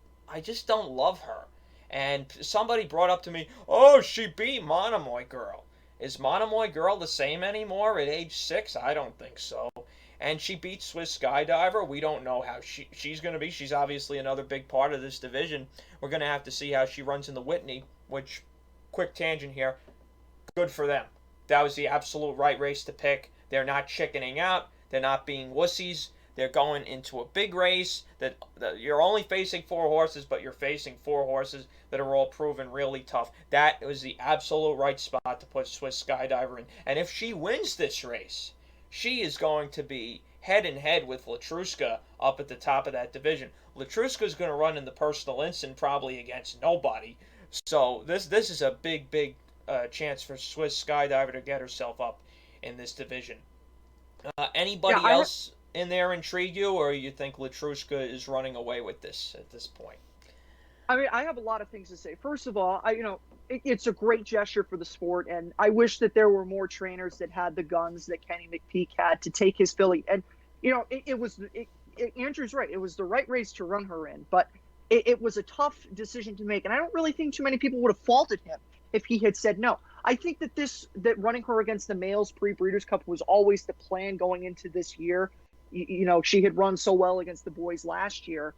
love her. And somebody brought up to me, oh, she beat Monomoy Girl. Is Monomoy Girl the same anymore at age 6? I don't think so. And she beat Swiss Skydiver. We don't know how she's going to be. She's obviously another big part of this division. We're going to have to see how she runs in the Whitney, which, quick tangent here, good for them. That was the absolute right race to pick. They're not chickening out. They're not being wussies. They're going into a big race that you're only facing 4 horses, but you're facing 4 horses that are all proven really tough. That was the absolute right spot to put Swiss Skydiver in. And if she wins this race, she is going to be head and head with Latruska up at the top of that division. Latruska is going to run in the personal instant probably against nobody. So this is a big chance for Swiss Skydiver to get herself up in this division. Anybody else in there intrigue you, or you think Latruska is running away with this at this point? I mean, I have a lot of things to say. First of all, it's a great gesture for the sport, and I wish that there were more trainers that had the guns that Kenny McPeek had to take his filly. And Andrew's right; it was the right race to run her in, but it was a tough decision to make, and I don't really think too many people would have faulted him if he had said no. I think that running her against the males pre-Breeders' Cup was always the plan going into this year. She had run so well against the boys last year,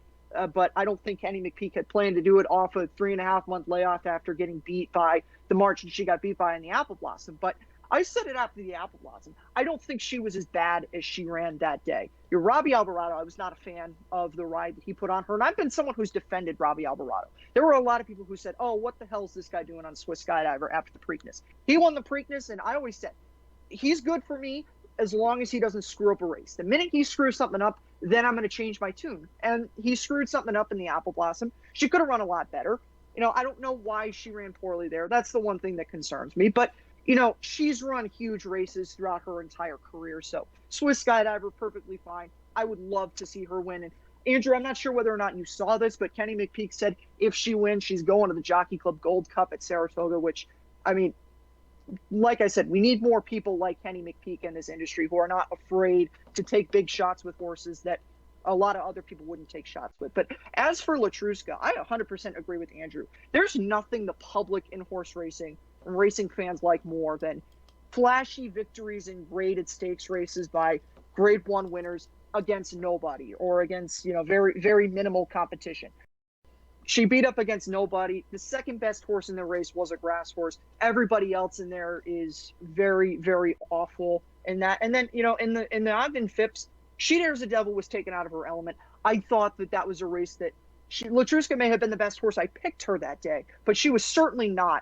but I don't think Kenny McPeek had planned to do it off a 3.5-month layoff after getting beat by the March and she got beat by in the Apple Blossom. But I said it after the Apple Blossom. I don't think she was as bad as she ran that day. Robbie Alvarado, I was not a fan of the ride that he put on her. And I've been someone who's defended Robbie Alvarado. There were a lot of people who said, oh, what the hell is this guy doing on Swiss Skydiver after the Preakness? He won the Preakness, and I always said, he's good for me as long as he doesn't screw up a race. The minute he screws something up, then I'm going to change my tune. And he screwed something up in the Apple Blossom. She could have run a lot better. I don't know why she ran poorly there. That's the one thing that concerns me. But she's run huge races throughout her entire career. So Swiss Skydiver, perfectly fine. I would love to see her win. And Andrew, I'm not sure whether or not you saw this, but Kenny McPeek said if she wins, she's going to the Jockey Club Gold Cup at Saratoga, which, I mean, like I said, we need more people like Kenny McPeek in this industry who are not afraid to take big shots with horses that a lot of other people wouldn't take shots with. But as for Latruska, I 100% agree with Andrew. There's nothing the public in horse racing and racing fans like more than flashy victories in graded stakes races by grade 1 winners against nobody or against, very, very minimal competition. She beat up against nobody. The second best horse in the race was a grass horse. Everybody else in there is very, very awful in that. And then, in the Ogden Phipps, She Dares the Devil was taken out of her element. I thought that was a race that Latruska may have been the best horse. I picked her that day, but she was certainly not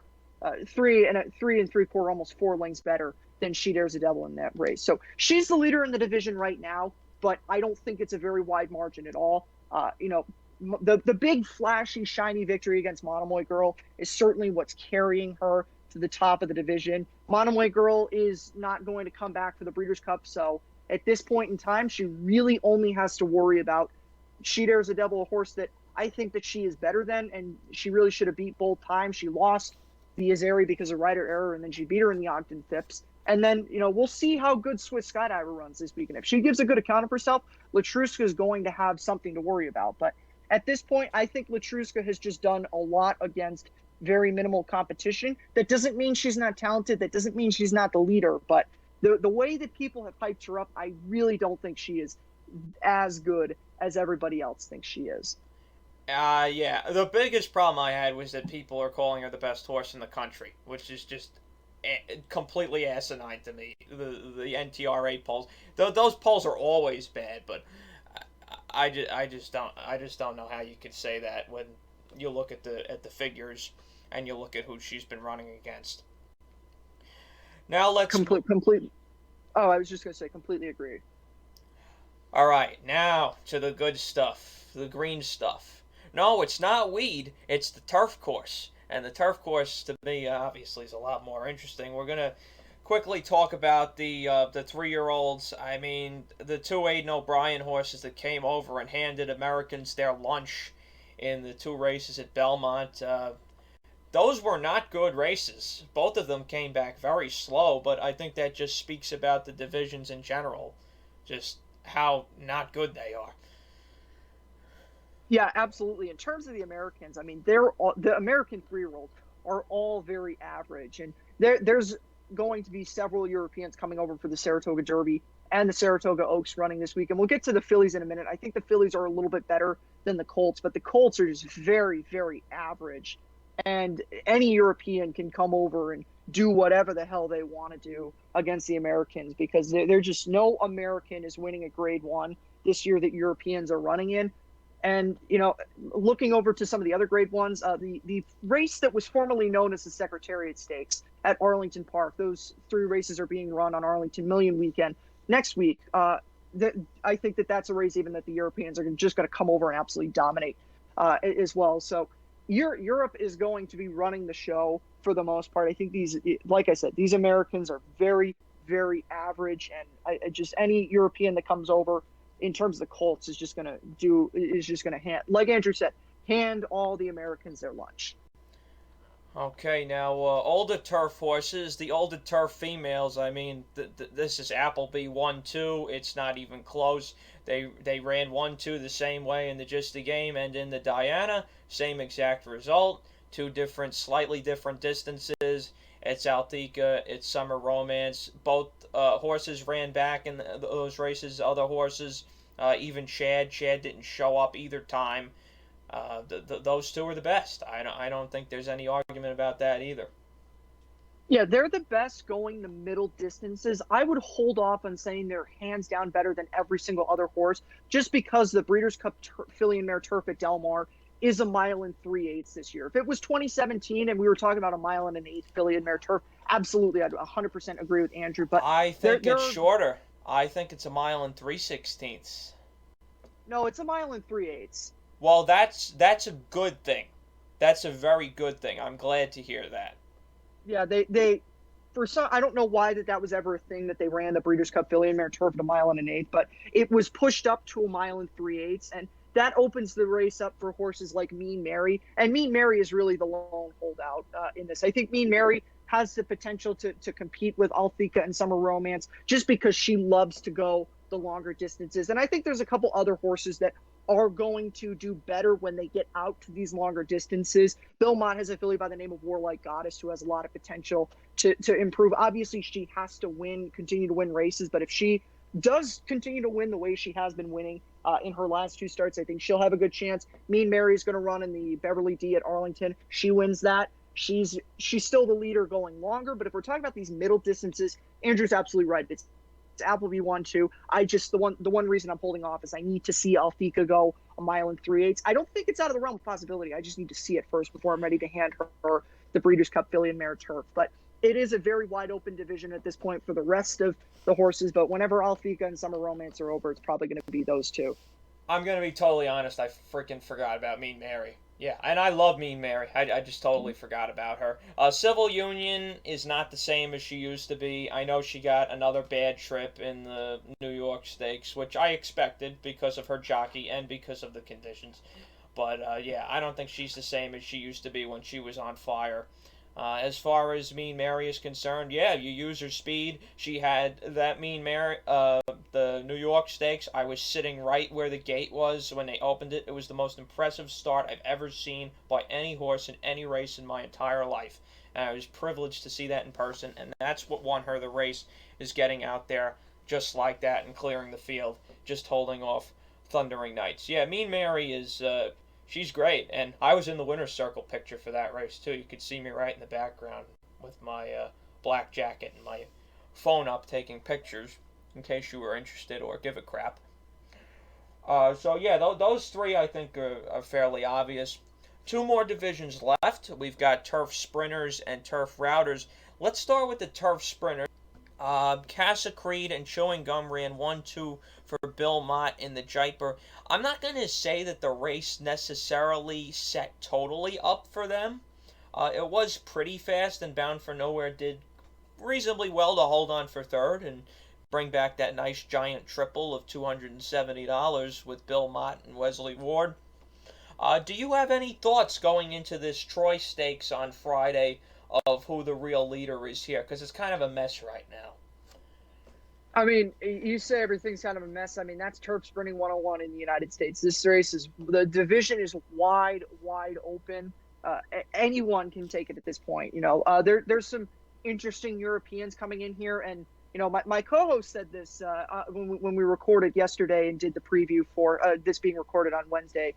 3 3/4, almost 4 lengths better than She Dares the Devil in that race. So she's the leader in the division right now, but I don't think it's a very wide margin at all. The big flashy shiny victory against Monomoy Girl is certainly what's carrying her to the top of the division. Monomoy Girl is not going to come back for the Breeders' Cup, so at this point in time she really only has to worry about She Dares the Devil, a horse that I think that she is better than, and she really should have beat both times. She lost the Azeri because of rider error, and then she beat her in the Ogden Phipps. And then, we'll see how good Swiss Skydiver runs this weekend. If she gives a good account of herself, Latruska is going to have something to worry about. But at this point, I think Latruska has just done a lot against very minimal competition. That doesn't mean she's not talented. That doesn't mean she's not the leader. But the way that people have hyped her up, I really don't think she is as good as everybody else thinks she is. Yeah. The biggest problem I had was that people are calling her the best horse in the country, which is just completely asinine to me. The NTRA polls, those polls are always bad, but I just don't know how you could say that when you look at the figures and you look at who she's been running against. Now let's complete. Oh, I was just gonna say completely agree. All right, now to the good stuff, the green stuff. No, it's not weed. It's the turf course. And the turf course, to me, obviously, is a lot more interesting. We're going to quickly talk about the 3-year-olds. I mean, the 2 Aidan O'Brien horses that came over and handed Americans their lunch in the 2 races at Belmont. Those were not good races. Both of them came back very slow, but I think that just speaks about the divisions in general, just how not good they are. Yeah, absolutely. In terms of the Americans, I mean, the American 3-year-olds are all very average. And there's going to be several Europeans coming over for the Saratoga Derby and the Saratoga Oaks running this week. And we'll get to the Fillies in a minute. I think the Fillies are a little bit better than the Colts, but the Colts are just very, very average. And any European can come over and do whatever the hell they want to do against the Americans because they're just no American is winning a grade 1. this year that Europeans are running in. And, looking over to some of the other grade ones, the race that was formerly known as the Secretariat Stakes at Arlington Park, those 3 races are being run on Arlington Million Weekend next week. I think that's a race even that the Europeans are just going to come over and absolutely dominate as well. So Europe is going to be running the show for the most part. I think like I said, these Americans are very, very average, and just any European that comes over in terms of the Colts is just going to hand, like Andrew said, hand all the Americans their lunch. Okay, now older turf horses, the older turf females. I mean, this is Appleby 1-2. It's not even close. They ran 1-2 the same way in the Just a Game and in the Diana, same exact result. 2 slightly different distances. It's Althea, it's Summer Romance. Both horses ran back in those races. Other horses, even Chad didn't show up either time. Those 2 are the best. I don't think there's any argument about that either. Yeah, they're the best going the middle distances. I would hold off on saying they're hands down better than every single other horse, just because the Breeders' Cup Filly and Mare Turf at Del Mar is 1 mile 3/8 this year. If it was 2017 and we were talking about 1 mile 1/8 Filly and Mare Turf, absolutely, I'd 100% agree with Andrew. But I think it's shorter. I think it's 1 mile 3/16. No, it's 1 mile 3/8. Well, that's a good thing. That's a very good thing. I'm glad to hear that. Yeah, they for some, I don't know why that was ever a thing that they ran the Breeders' Cup Filly and Mare Turf at 1 mile 1/8, but it was pushed up to 1 mile 3/8, and that opens the race up for horses like Mean Mary. And Mean Mary is really the lone holdout in this. I think Mean Mary has the potential to compete with Althea and Summer Romance just because she loves to go the longer distances. And I think there's a couple other horses that are going to do better when they get out to these longer distances. Bill Mott has a filly by the name of Warlike Goddess who has a lot of potential to improve. Obviously, she has to continue to win races, but if she does continue to win the way she has been winning in her last 2 starts, I think she'll have a good chance. Mean Mary is going to run in the Beverly D at Arlington. She wins that. She's still the leader going longer, but if we're talking about these middle distances, Andrew's absolutely right. It's Appleby 1-2. The one reason I'm holding off is I need to see Althea go 1 mile 3/8. I don't think it's out of the realm of possibility. I just need to see it first before I'm ready to hand her the Breeders' Cup Filly and Mare Turf. But it is a very wide open division at this point for the rest of the horses. But whenever Althea and Summer Romance are over, it's probably going to be those 2. I'm going to be totally honest. I freaking forgot about Mean Mary. Yeah, and I love Mean Mary. I just totally forgot about her. Civil Union is not the same as she used to be. I know she got another bad trip in the New York Stakes, which I expected because of her jockey and because of the conditions. But, yeah, I don't think she's the same as she used to be when she was on fire. As far as Mean Mary is concerned, yeah, you use her speed. She had that Mean Mary, the New York Stakes. I was sitting right where the gate was when they opened it. It was the most impressive start I've ever seen by any horse in any race in my entire life. And I was privileged to see that in person, and that's what won her the race, is getting out there just like that and clearing the field, just holding off Thundering Knights. Yeah, Mean Mary is... she's great, and I was in the winner's circle picture for that race, too. You could see me right in the background with my black jacket and my phone up taking pictures, in case you were interested or give a crap. So, yeah, those 3, I think, are fairly obvious. 2 more divisions left. We've got Turf Sprinters and Turf Routers. Let's start with the Turf Sprinters. Casa Creed and Chewing Gum ran 1-2 for Bill Mott in the Jaipur. I'm not going to say that the race necessarily set totally up for them. It was pretty fast, and Bound for Nowhere did reasonably well to hold on for third and bring back that nice giant triple of $270 with Bill Mott and Wesley Ward. Do you have any thoughts going into this Troy Stakes on Friday of who the real leader is here? Because it's kind of a mess right now. I mean, you say everything's kind of a mess. I mean, that's turf sprinting 101 in the United States. This race the division is wide open. Anyone can take it at this point. There's some interesting Europeans coming in here, and my co-host said this when we recorded yesterday and did the preview for this being recorded on Wednesday.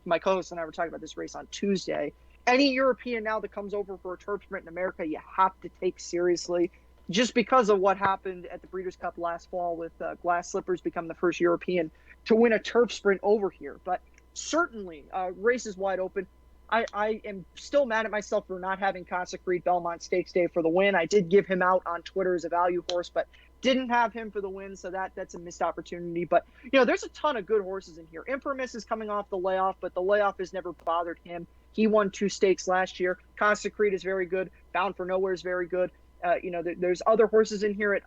My co-host and I were talking about this race on Tuesday. Any European now that comes over for a turf sprint in America, you have to take seriously, just because of what happened at the Breeders' Cup last fall with Glass Slippers becoming the first European to win a turf sprint over here. But certainly, race is wide open. I am still mad at myself for not having Consecrete Belmont Stakes Day for the win. I did give him out on Twitter as a value horse, but didn't have him for the win, so that's a missed opportunity. But, there's a ton of good horses in here. Imprimis is coming off the layoff, but the layoff has never bothered him. He won 2 stakes last year. Consecrete is very good. Bound for Nowhere is very good. There's other horses in here at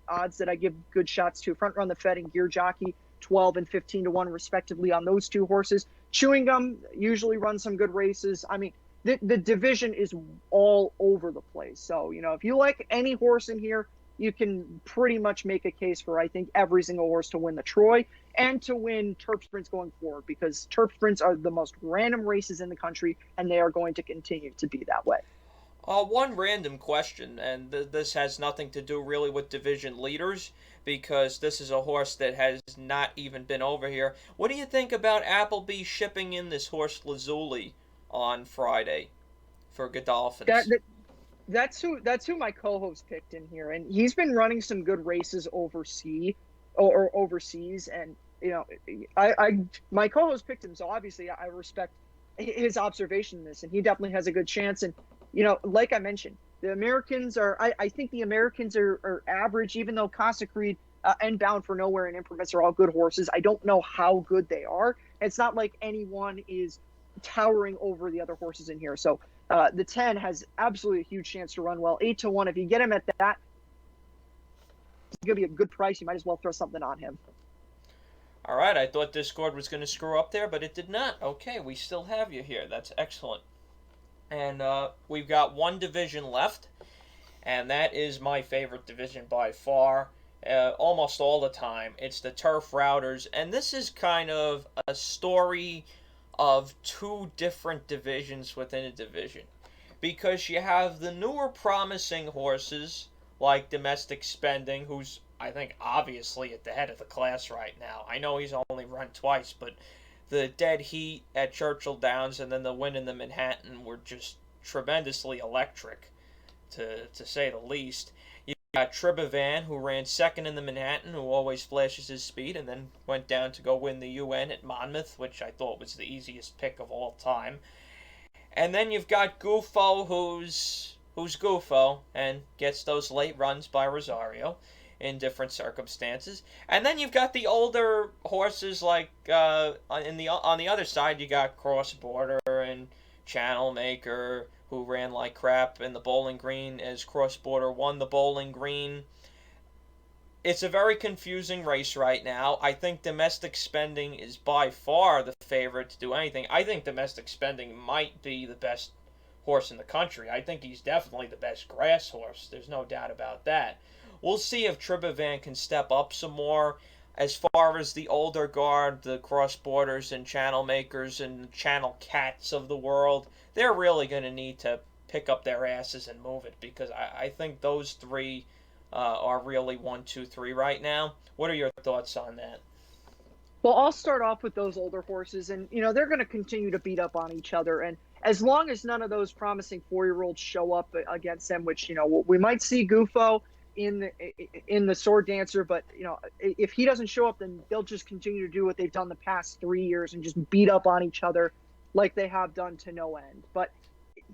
odds that I give good shots to. Front Run the Fed and Gear Jockey, 12 and 15 to 1 respectively on those 2 horses. Chewing Gum usually runs some good races. I mean, the division is all over the place. So, if you like any horse in here, you can pretty much make a case for, I think, every single horse to win the Troy and to win turf sprints going forward, because turf sprints are the most random races in the country, and they are going to continue to be that way. One random question, and this has nothing to do really with division leaders, because this is a horse that has not even been over here. What do you think about Appleby shipping in this horse Lazuli on Friday for Godolphins? That's who my co-host picked in here, and he's been running some good races overseas, and my co-host picked him, so obviously I respect his observation in this, and he definitely has a good chance. And like I mentioned, the Americans I think the Americans are average, even though Consecrete and Bound for Nowhere and Imprimis are all good horses. I don't know how good they are. It's not like anyone is towering over the other horses in here. So the 10 has absolutely a huge chance to run well. 8 to 1. If you get him at that, it's going to be a good price. You might as well throw something on him. All right, I thought Discord was going to screw up there, but it did not. Okay, we still have you here. That's excellent. And we've got one division left, and that is my favorite division by far, almost all the time. It's the Turf Routers, and this is kind of a story of 2 different divisions within a division, because you have the newer promising horses like Domestic Spending, who's, I think, obviously at the head of the class right now. I know he's only run twice, but the dead heat at Churchill Downs and then the win in the Manhattan were just tremendously electric, to say the least. You got Tribovan, who ran second in the Manhattan, who always flashes his speed, and then went down to go win the UN at Monmouth, which I thought was the easiest pick of all time. And then you've got Gufo, who's Gufo, and gets those late runs by Rosario in different circumstances. And then you've got the older horses like on the other side you got Cross Border and Channel Maker, who ran like crap in the Bowling Green as Cross Border won the Bowling Green. It's a very confusing race right now. I think Domestic Spending is by far the favorite to do anything. I think Domestic Spending might be the best horse in the country. I think he's definitely the best grass horse. There's no doubt about that. We'll see if Tribovan can step up some more. As far as the older guard, the Cross Borders and Channel Makers and Channel Cats of the world, they're really going to need to pick up their asses and move it, because I think those 3 are really 1, 2, 3 right now. What are your thoughts on that? Well, I'll start off with those older horses, and they're going to continue to beat up on each other. And as long as none of those promising 4-year-olds show up against them, which we might see Gufo in the Sword Dancer, but if he doesn't show up, then they'll just continue to do what they've done the past 3 years and just beat up on each other like they have done to no end. But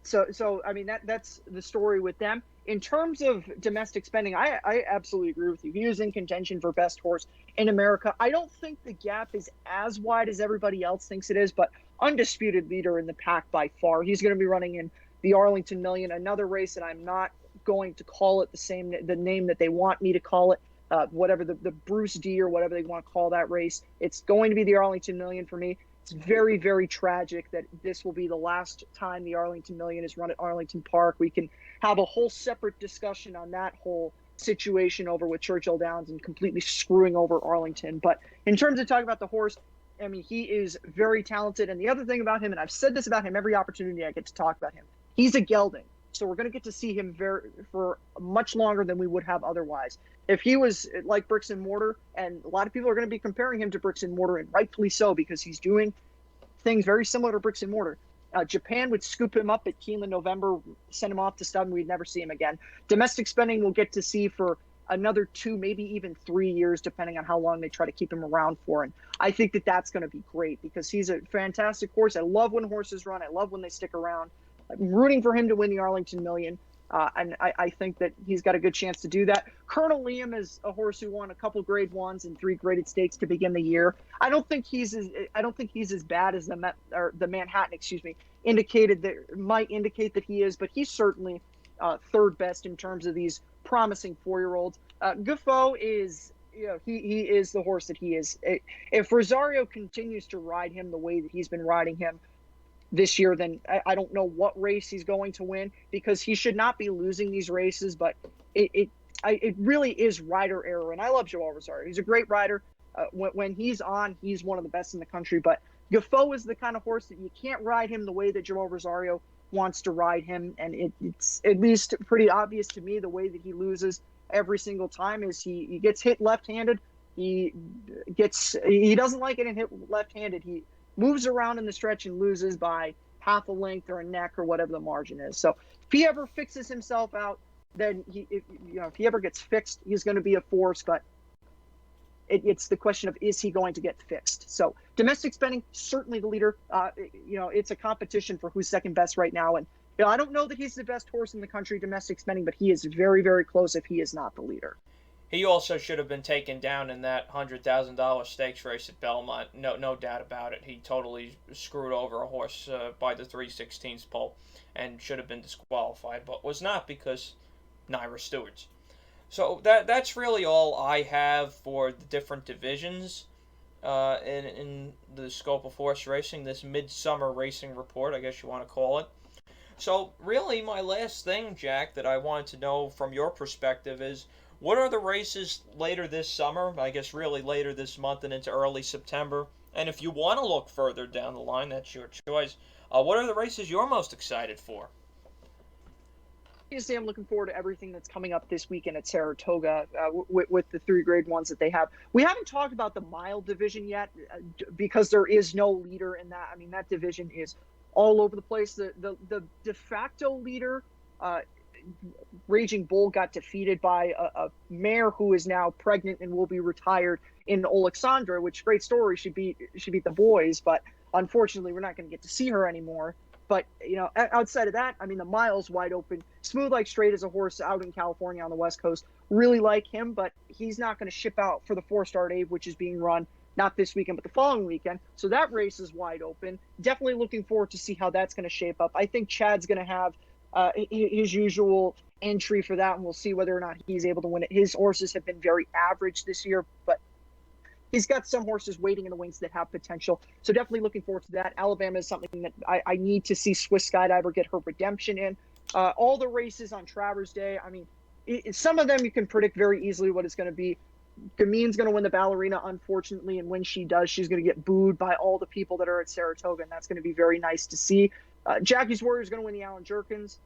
so I mean that's the story with them. In terms of Domestic Spending, I absolutely agree with you. He was in contention for best horse in America. I don't think the gap is as wide as everybody else thinks it is, but undisputed leader in the pack by far. He's going to be running in the Arlington Million, another race that I'm not going to call it the name that they want me to call it, whatever the Bruce D or whatever they want to call that race. It's going to be the Arlington Million for me. It's very, very tragic that this will be the last time the Arlington Million is run at Arlington Park. We can have a whole separate discussion on that whole situation over with Churchill Downs and completely screwing over Arlington. But in terms of talking about the horse, I mean, he is very talented. And the other thing about him, and I've said this about him every opportunity I get to talk about him, he's a gelding. So we're going to get to see him for much longer than we would have otherwise. If he was like Bricks and Mortar, and a lot of people are going to be comparing him to Bricks and Mortar, and rightfully so, because he's doing things very similar to Bricks and Mortar. Japan would scoop him up at Keeneland November, send him off to stud, and we'd never see him again. Domestic Spending we'll get to see for another 2, maybe even 3 years, depending on how long they try to keep him around for. And I think that that's going to be great because he's a fantastic horse. I love when horses run. I love when they stick around. I'm rooting for him to win the Arlington Million. And I think that he's got a good chance to do that. Colonel Liam is a horse who won a couple Grade 1s and 3 graded stakes to begin the year. I don't think he's as bad as the Manhattan, excuse me, might indicate that he is, but he's certainly third best in terms of these promising 4-year-olds. Guffaw is, he is the horse that he is. If Rosario continues to ride him the way that he's been riding him this year, then I don't know what race he's going to win, because he should not be losing these races, but it really is rider error. And I love Joel Rosario. He's a great rider. When he's on, he's one of the best in the country, but Guffaw is the kind of horse that you can't ride him the way that Joel Rosario wants to ride him. And it's at least pretty obvious to me the way that he loses every single time is he gets hit left-handed. He doesn't like getting hit left-handed. He moves around in the stretch and loses by half a length or a neck or whatever the margin is. So if he ever fixes himself out, then if he ever gets fixed, he's going to be a force. But it's the question of, is he going to get fixed? So domestic spending, certainly the leader. It's a competition for who's second best right now. And I don't know that he's the best horse in the country domestic spending, but he is very, very close if he is not the leader. He also should have been taken down in that $100,000 stakes race at Belmont. No doubt about it. He totally screwed over a horse by the 3/16 pole and should have been disqualified, but was not because NYRA stewards. So that's really all I have for the different divisions in the scope of horse racing, this midsummer racing report, I guess you want to call it. So really my last thing, Jack, that I wanted to know from your perspective is, what are the races later this summer? I guess really later this month and into early September. And if you want to look further down the line, that's your choice. What are the races you're most excited for? Obviously, I'm looking forward to everything that's coming up this weekend at Saratoga with the 3 Grade 1s that they have. We haven't talked about the mile division yet because there is no leader in that. I mean, that division is all over the place. The de facto leader, Raging Bull, got defeated by a mare who is now pregnant and will be retired in Alexandra, which, great story. She beat the boys, but unfortunately we're not going to get to see her anymore. But outside of that, I mean, the mile's wide open. Smooth Like Straight is a horse out in California on the West Coast. Really like him, but he's not going to ship out for the 4-star Abe, which is being run not this weekend but the following weekend. So that race is wide open. Definitely looking forward to see how that's going to shape up. I think Chad's going to have his usual entry for that, and we'll see whether or not he's able to win it. His horses have been very average this year, but he's got some horses waiting in the wings that have potential. So definitely looking forward to that. Alabama is something that I need to see Swiss Skydiver get her redemption in. All the races on Travers Day, I mean, some of them you can predict very easily what it's going to be. Gamin's going to win the Ballerina, unfortunately, and when she does, she's going to get booed by all the people that are at Saratoga, and that's going to be very nice to see. Jackie's Warrior is going to win the Allen Jerkins.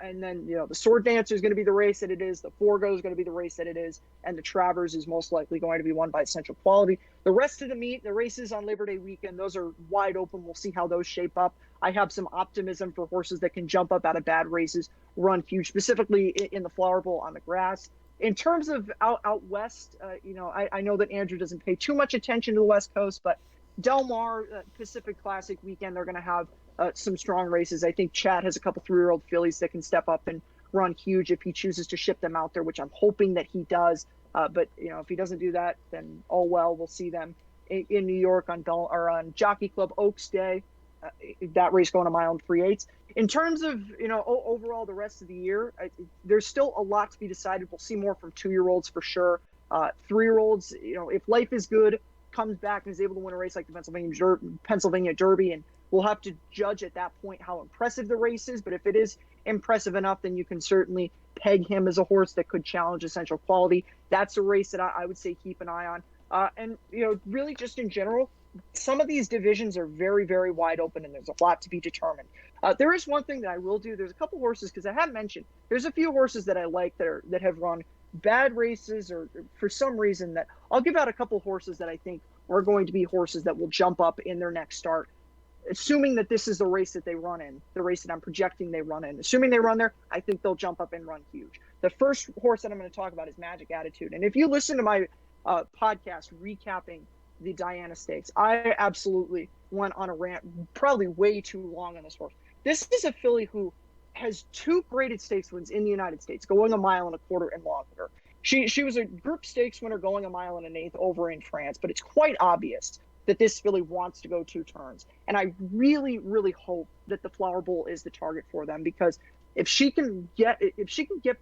And then, the Sword Dancer is going to be the race that it is. The Forgo is going to be the race that it is. And the Travers is most likely going to be won by Central Quality. The rest of the meet, the races on Labor Day weekend, those are wide open. We'll see how those shape up. I have some optimism for horses that can jump up out of bad races, run huge, specifically in the Flower Bowl on the grass. In terms of out west, I know that Andrew doesn't pay too much attention to the West Coast, but Del Mar Pacific Classic weekend, they're going to have some strong races. I think Chad has a couple 3-year-old fillies that can step up and run huge if he chooses to ship them out there, which I'm hoping that he does. But if he doesn't do that, then oh well. We'll see them in New York on Jockey Club Oaks Day. That race going a mile and 3/8. In terms of overall the rest of the year, there's still a lot to be decided. We'll see more from 2-year-olds for sure. 3-year-olds, if life is good, comes back and is able to win a race like the Pennsylvania Derby, and we'll have to judge at that point how impressive the race is. But if it is impressive enough, then you can certainly peg him as a horse that could challenge Essential Quality. That's a race that I would say keep an eye on. And really just in general, some of these divisions are very, very wide open, and there's a lot to be determined. There is one thing that I will do. There's a couple horses, because I have mentioned there's a few horses that I like that have run bad races, or for some reason that I'll give out a couple horses that I think are going to be horses that will jump up in their next start. assuming that this is the race that they run in, the race that I'm projecting they run in, assuming they run there, I think they'll jump up and run huge. The first horse that I'm going to talk about is Magic Attitude. And if you listen to my podcast recapping the Diana Stakes, I absolutely went on a rant, probably way too long on this horse. This is a filly who has 2 graded stakes wins in the United States, going 1.25 miles and longer. She was a group stakes winner going 1.125 miles over in France, but it's quite obvious that this filly wants to go 2 turns. And I really, really hope that the Flower Bowl is the target for them, because if she can get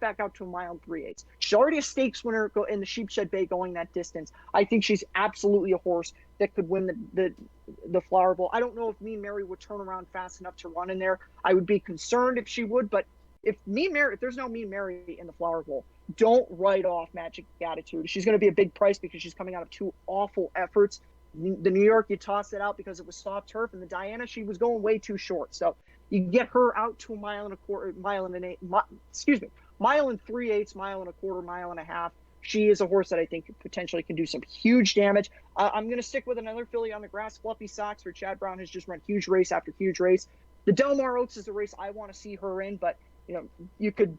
back out to 1 mile and 3/8, she's already a stakes winner in the Sheepshed Bay going that distance. I think she's absolutely a horse that could win the Flower Bowl. I don't know if Mean Mary would turn around fast enough to run in there. I would be concerned if she would, but if there's no Mean Mary in the Flower Bowl, don't write off Magic Attitude. She's going to be a big price because she's coming out of 2 awful efforts. The New York, you tossed it out because it was soft turf, and the Diana, she was going way too short. So you get her out to 1.25 miles, mile and 3/8, 1.25 miles, 1.5 miles. She is a horse that I think potentially can do some huge damage. I'm going to stick with another filly on the grass, Fluffy Socks, where Chad Brown has just run huge race after huge race. The Del Mar Oaks is the race I want to see her in, but you could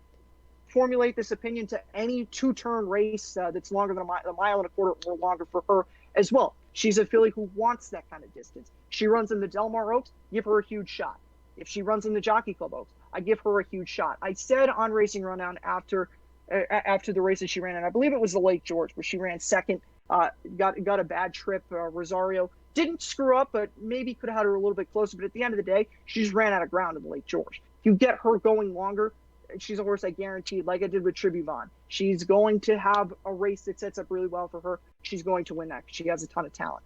formulate this opinion to any 2-turn race that's longer than 1.25 miles or longer for her as well. She's a filly who wants that kind of distance. She runs in the Del Mar Oaks, give her a huge shot. If she runs in the Jockey Club Oaks, I give her a huge shot. I said on Racing Rundown after the race that she ran in, I believe it was the Lake George, where she ran second, got a bad trip. Rosario didn't screw up, but maybe could have had her a little bit closer. But at the end of the day, she just ran out of ground in the Lake George. If you get her going longer, she's a horse I guaranteed, like I did with Tribuvon. She's going to have a race that sets up really well for her. She's going to win that because she has a ton of talent.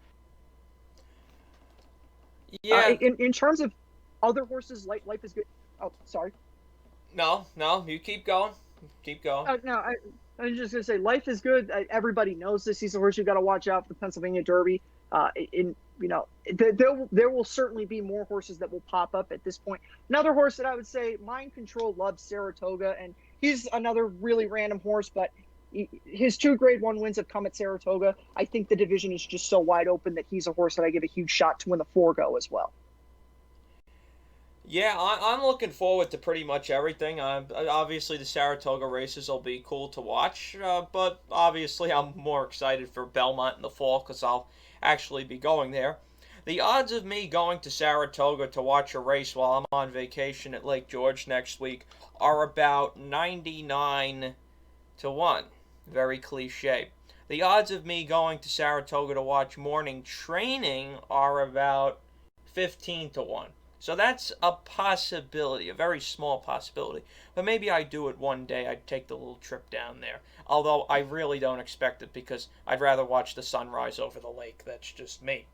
Yeah. In terms of other horses, Life is Good. Oh, sorry. No, you keep going. Keep going. No, I was just gonna say, Life is Good. Everybody knows this. He's a horse you got to watch out for the Pennsylvania Derby. There will certainly be more horses that will pop up at this point. Another horse that I would say Mind Control loves Saratoga, and he's another really random horse, but his 2 Grade 1 wins have come at Saratoga. I think the division is just so wide open that he's a horse that I give a huge shot to win the Forego as well. Yeah, I'm looking forward to pretty much everything. Obviously, the Saratoga races will be cool to watch, but obviously I'm more excited for Belmont in the fall because I'll actually be going there. The odds of me going to Saratoga to watch a race while I'm on vacation at Lake George next week are about 99 to 1. Very cliche. The odds of me going to Saratoga to watch morning training are about 15 to 1. So that's a possibility, a very small possibility. But maybe I do it one day. I'd take the little trip down there. Although I really don't expect it because I'd rather watch the sunrise over the lake. That's just me.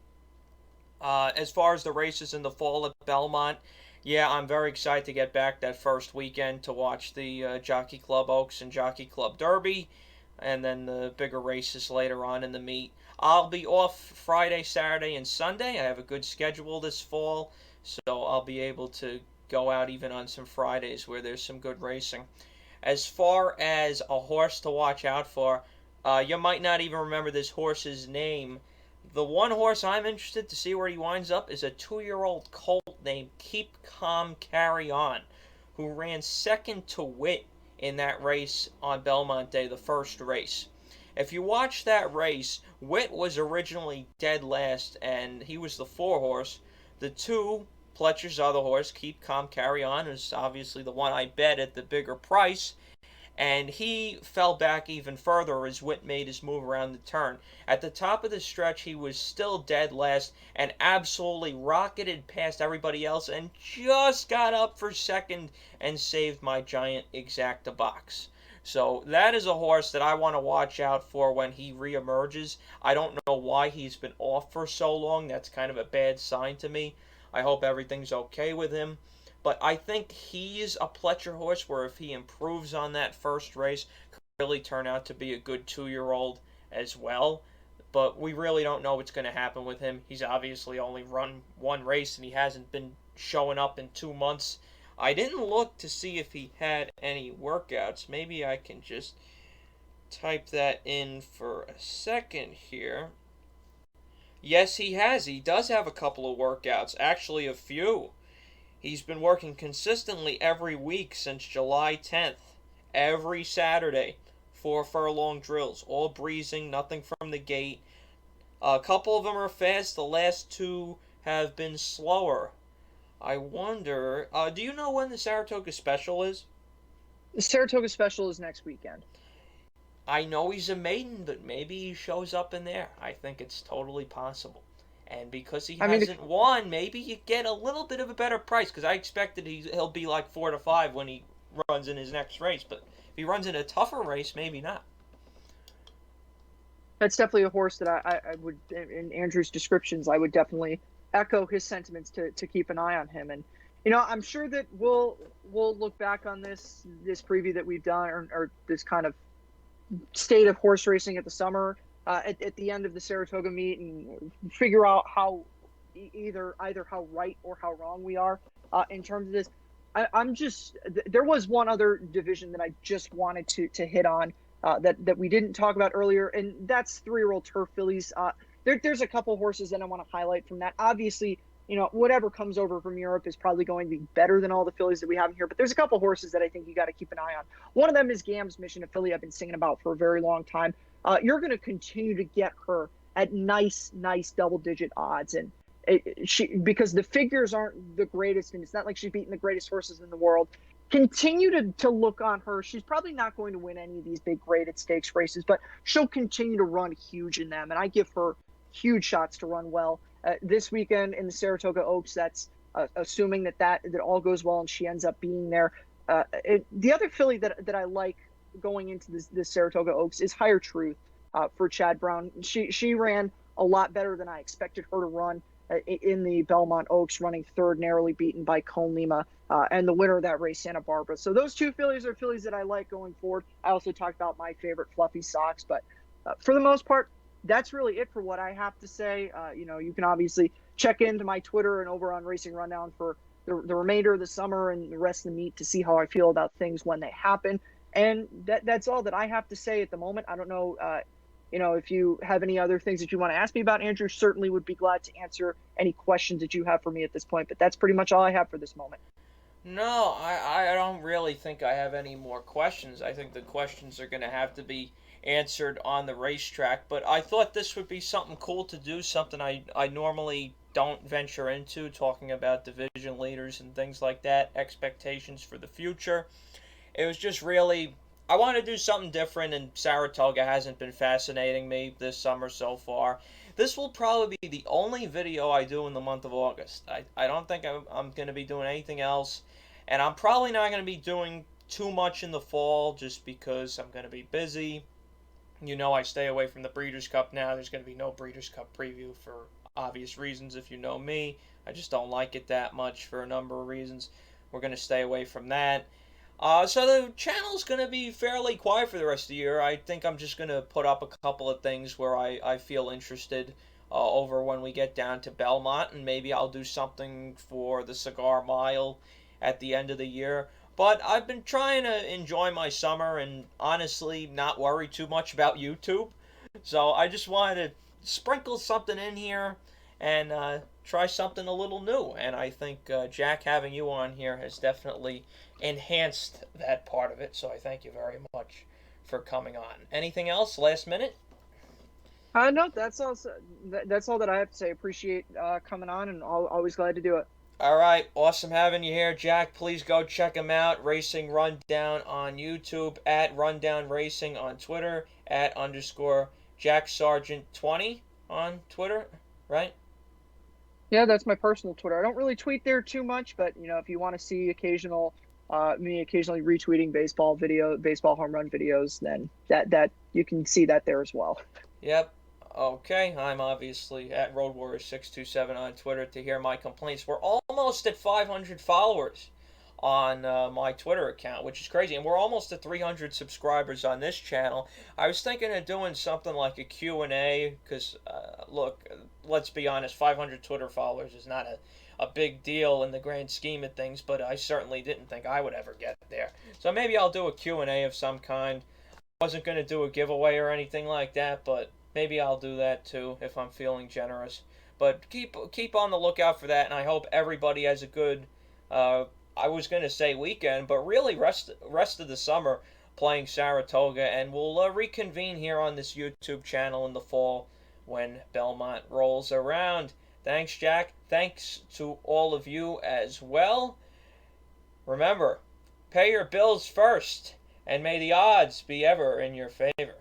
As far as the races in the fall at Belmont, yeah, I'm very excited to get back that first weekend to watch the Jockey Club Oaks and Jockey Club Derby, and then the bigger races later on in the meet. I'll be off Friday, Saturday, and Sunday. I have a good schedule this fall, so I'll be able to go out even on some Fridays where there's some good racing. As far as a horse to watch out for, you might not even remember this horse's name. The one horse I'm interested to see where he winds up is a 2-year-old colt named Keep Calm Carry On, who ran second to Wit in that race on Belmont Day, the first race. If you watch that race, Wit was originally dead last, and he was the 4 horse. The 2, Pletcher's other horse, Keep Calm Carry On, is obviously the one I bet at the bigger price, and he fell back even further as Witt made his move around the turn. At the top of the stretch, he was still dead last and absolutely rocketed past everybody else and just got up for second and saved my giant Exacta box. So that is a horse that I want to watch out for when he reemerges. I don't know why he's been off for so long. That's kind of a bad sign to me. I hope everything's okay with him. But I think he's a Pletcher horse where if he improves on that first race, could really turn out to be a good 2-year-old as well. But we really don't know what's going to happen with him. He's obviously only run one race and he hasn't been showing up in 2 months. I didn't look to see if he had any workouts. Maybe I can just type that in for a second here. Yes, he has. He does have a couple of workouts, actually a few. He's been working consistently every week since July 10th, every Saturday, 4 furlong drills, all breezing, nothing from the gate. A couple of them are fast, the last two have been slower. I wonder, do you know when the Saratoga Special is? The Saratoga Special is next weekend. I know he's a maiden, but maybe he shows up in there. I think it's totally possible. And because he I mean, hasn't won, maybe you get a little bit of a better price. Because I expected he'll be like 4 to 5 when he runs in his next race. But if he runs in a tougher race, maybe not. that's definitely a horse that I would, in Andrew's descriptions, I would definitely echo his sentiments to keep an eye on him. And I'm sure that we'll look back on this preview that we've done, or this kind of state of horse racing at the summer, at the end of the Saratoga meet, and figure out how either how right or how wrong we are in terms of this. I'm just, there was one other division that I just wanted to hit on that we didn't talk about earlier, and that's 3-year-old turf fillies. There's a couple horses that I want to highlight from that. Obviously, whatever comes over from Europe is probably going to be better than all the fillies that we have here. But there's a couple horses that I think you got to keep an eye on. One of them is Gam's Mission, a filly I've been singing about for a very long time. You're going to continue to get her at nice double-digit odds, and because the figures aren't the greatest, and it's not like she's beating the greatest horses in the world. Continue to look on her. She's probably not going to win any of these big graded stakes races, but she'll continue to run huge in them, and I give her huge shots to run well. This weekend in the Saratoga Oaks, that's assuming that all goes well and she ends up being there. The other filly that I like going into this Saratoga Oaks is Higher Truth for Chad Brown. She ran a lot better than I expected her to run in the Belmont Oaks, running third, narrowly beaten by Cone Lima, and the winner of that race, Santa Barbara. So those two fillies are fillies that I like going forward. I also talked about my favorite, Fluffy Socks, but for the most part, that's really it for what I have to say. You can obviously check into my Twitter and over on Racing Rundown for the remainder of the summer and the rest of the meet to see how I feel about things when they happen. And that's all that I have to say at the moment. I don't know, if you have any other things that you want to ask me about, Andrew, certainly would be glad to answer any questions that you have for me at this point. But that's pretty much all I have for this moment. No, I don't really think I have any more questions. I think the questions are going to have to be answered on the racetrack. But I thought this would be something cool to do, something I normally don't venture into, talking about division leaders and things like that, expectations for the future. It was just really, I want to do something different, and Saratoga hasn't been fascinating me this summer so far. This will probably be the only video I do in the month of August. I don't think I'm going to be doing anything else, and I'm probably not going to be doing too much in the fall just because I'm going to be busy. I stay away from the Breeders' Cup now. There's going to be no Breeders' Cup preview for obvious reasons if you know me. I just don't like it that much for a number of reasons. We're going to stay away from that. So the channel's going to be fairly quiet for the rest of the year. I think I'm just going to put up a couple of things where I feel interested over when we get down to Belmont, and maybe I'll do something for the Cigar Mile at the end of the year. But I've been trying to enjoy my summer and honestly not worry too much about YouTube. So I just wanted to sprinkle something in here and try something a little new. And I think, Jack, having you on here has definitely enhanced that part of it. So I thank you very much for coming on. Anything else last minute? No, that's all. That's all that I have to say. Appreciate coming on, and always glad to do it. All right, awesome having you here, Jack. Please go check him out. Racing Rundown on YouTube, at Rundown Racing on Twitter, at _. Jack Sargent 20 on Twitter, right? Yeah, that's my personal Twitter. I don't really tweet there too much, but if you want to see me occasionally retweeting baseball home run videos, then that you can see that there as well. Yep. Okay, I'm obviously at Road Warrior 627 on Twitter to hear my complaints. We're almost at 500 followers on my Twitter account, which is crazy, and we're almost at 300 subscribers on this channel. I was thinking of doing something like a Q&A, because look, let's be honest, 500 Twitter followers is not a big deal in the grand scheme of things, but I certainly didn't think I would ever get there. So maybe I'll do a Q&A of some kind. I wasn't going to do a giveaway or anything like that, but Maybe I'll do that too if I'm feeling generous. But keep on the lookout for that, and I hope everybody has a good. I was gonna say weekend, but really rest of the summer playing Saratoga, and we'll reconvene here on this YouTube channel in the fall when Belmont rolls around. Thanks, Jack. Thanks to all of you as well. Remember, pay your bills first, and may the odds be ever in your favor.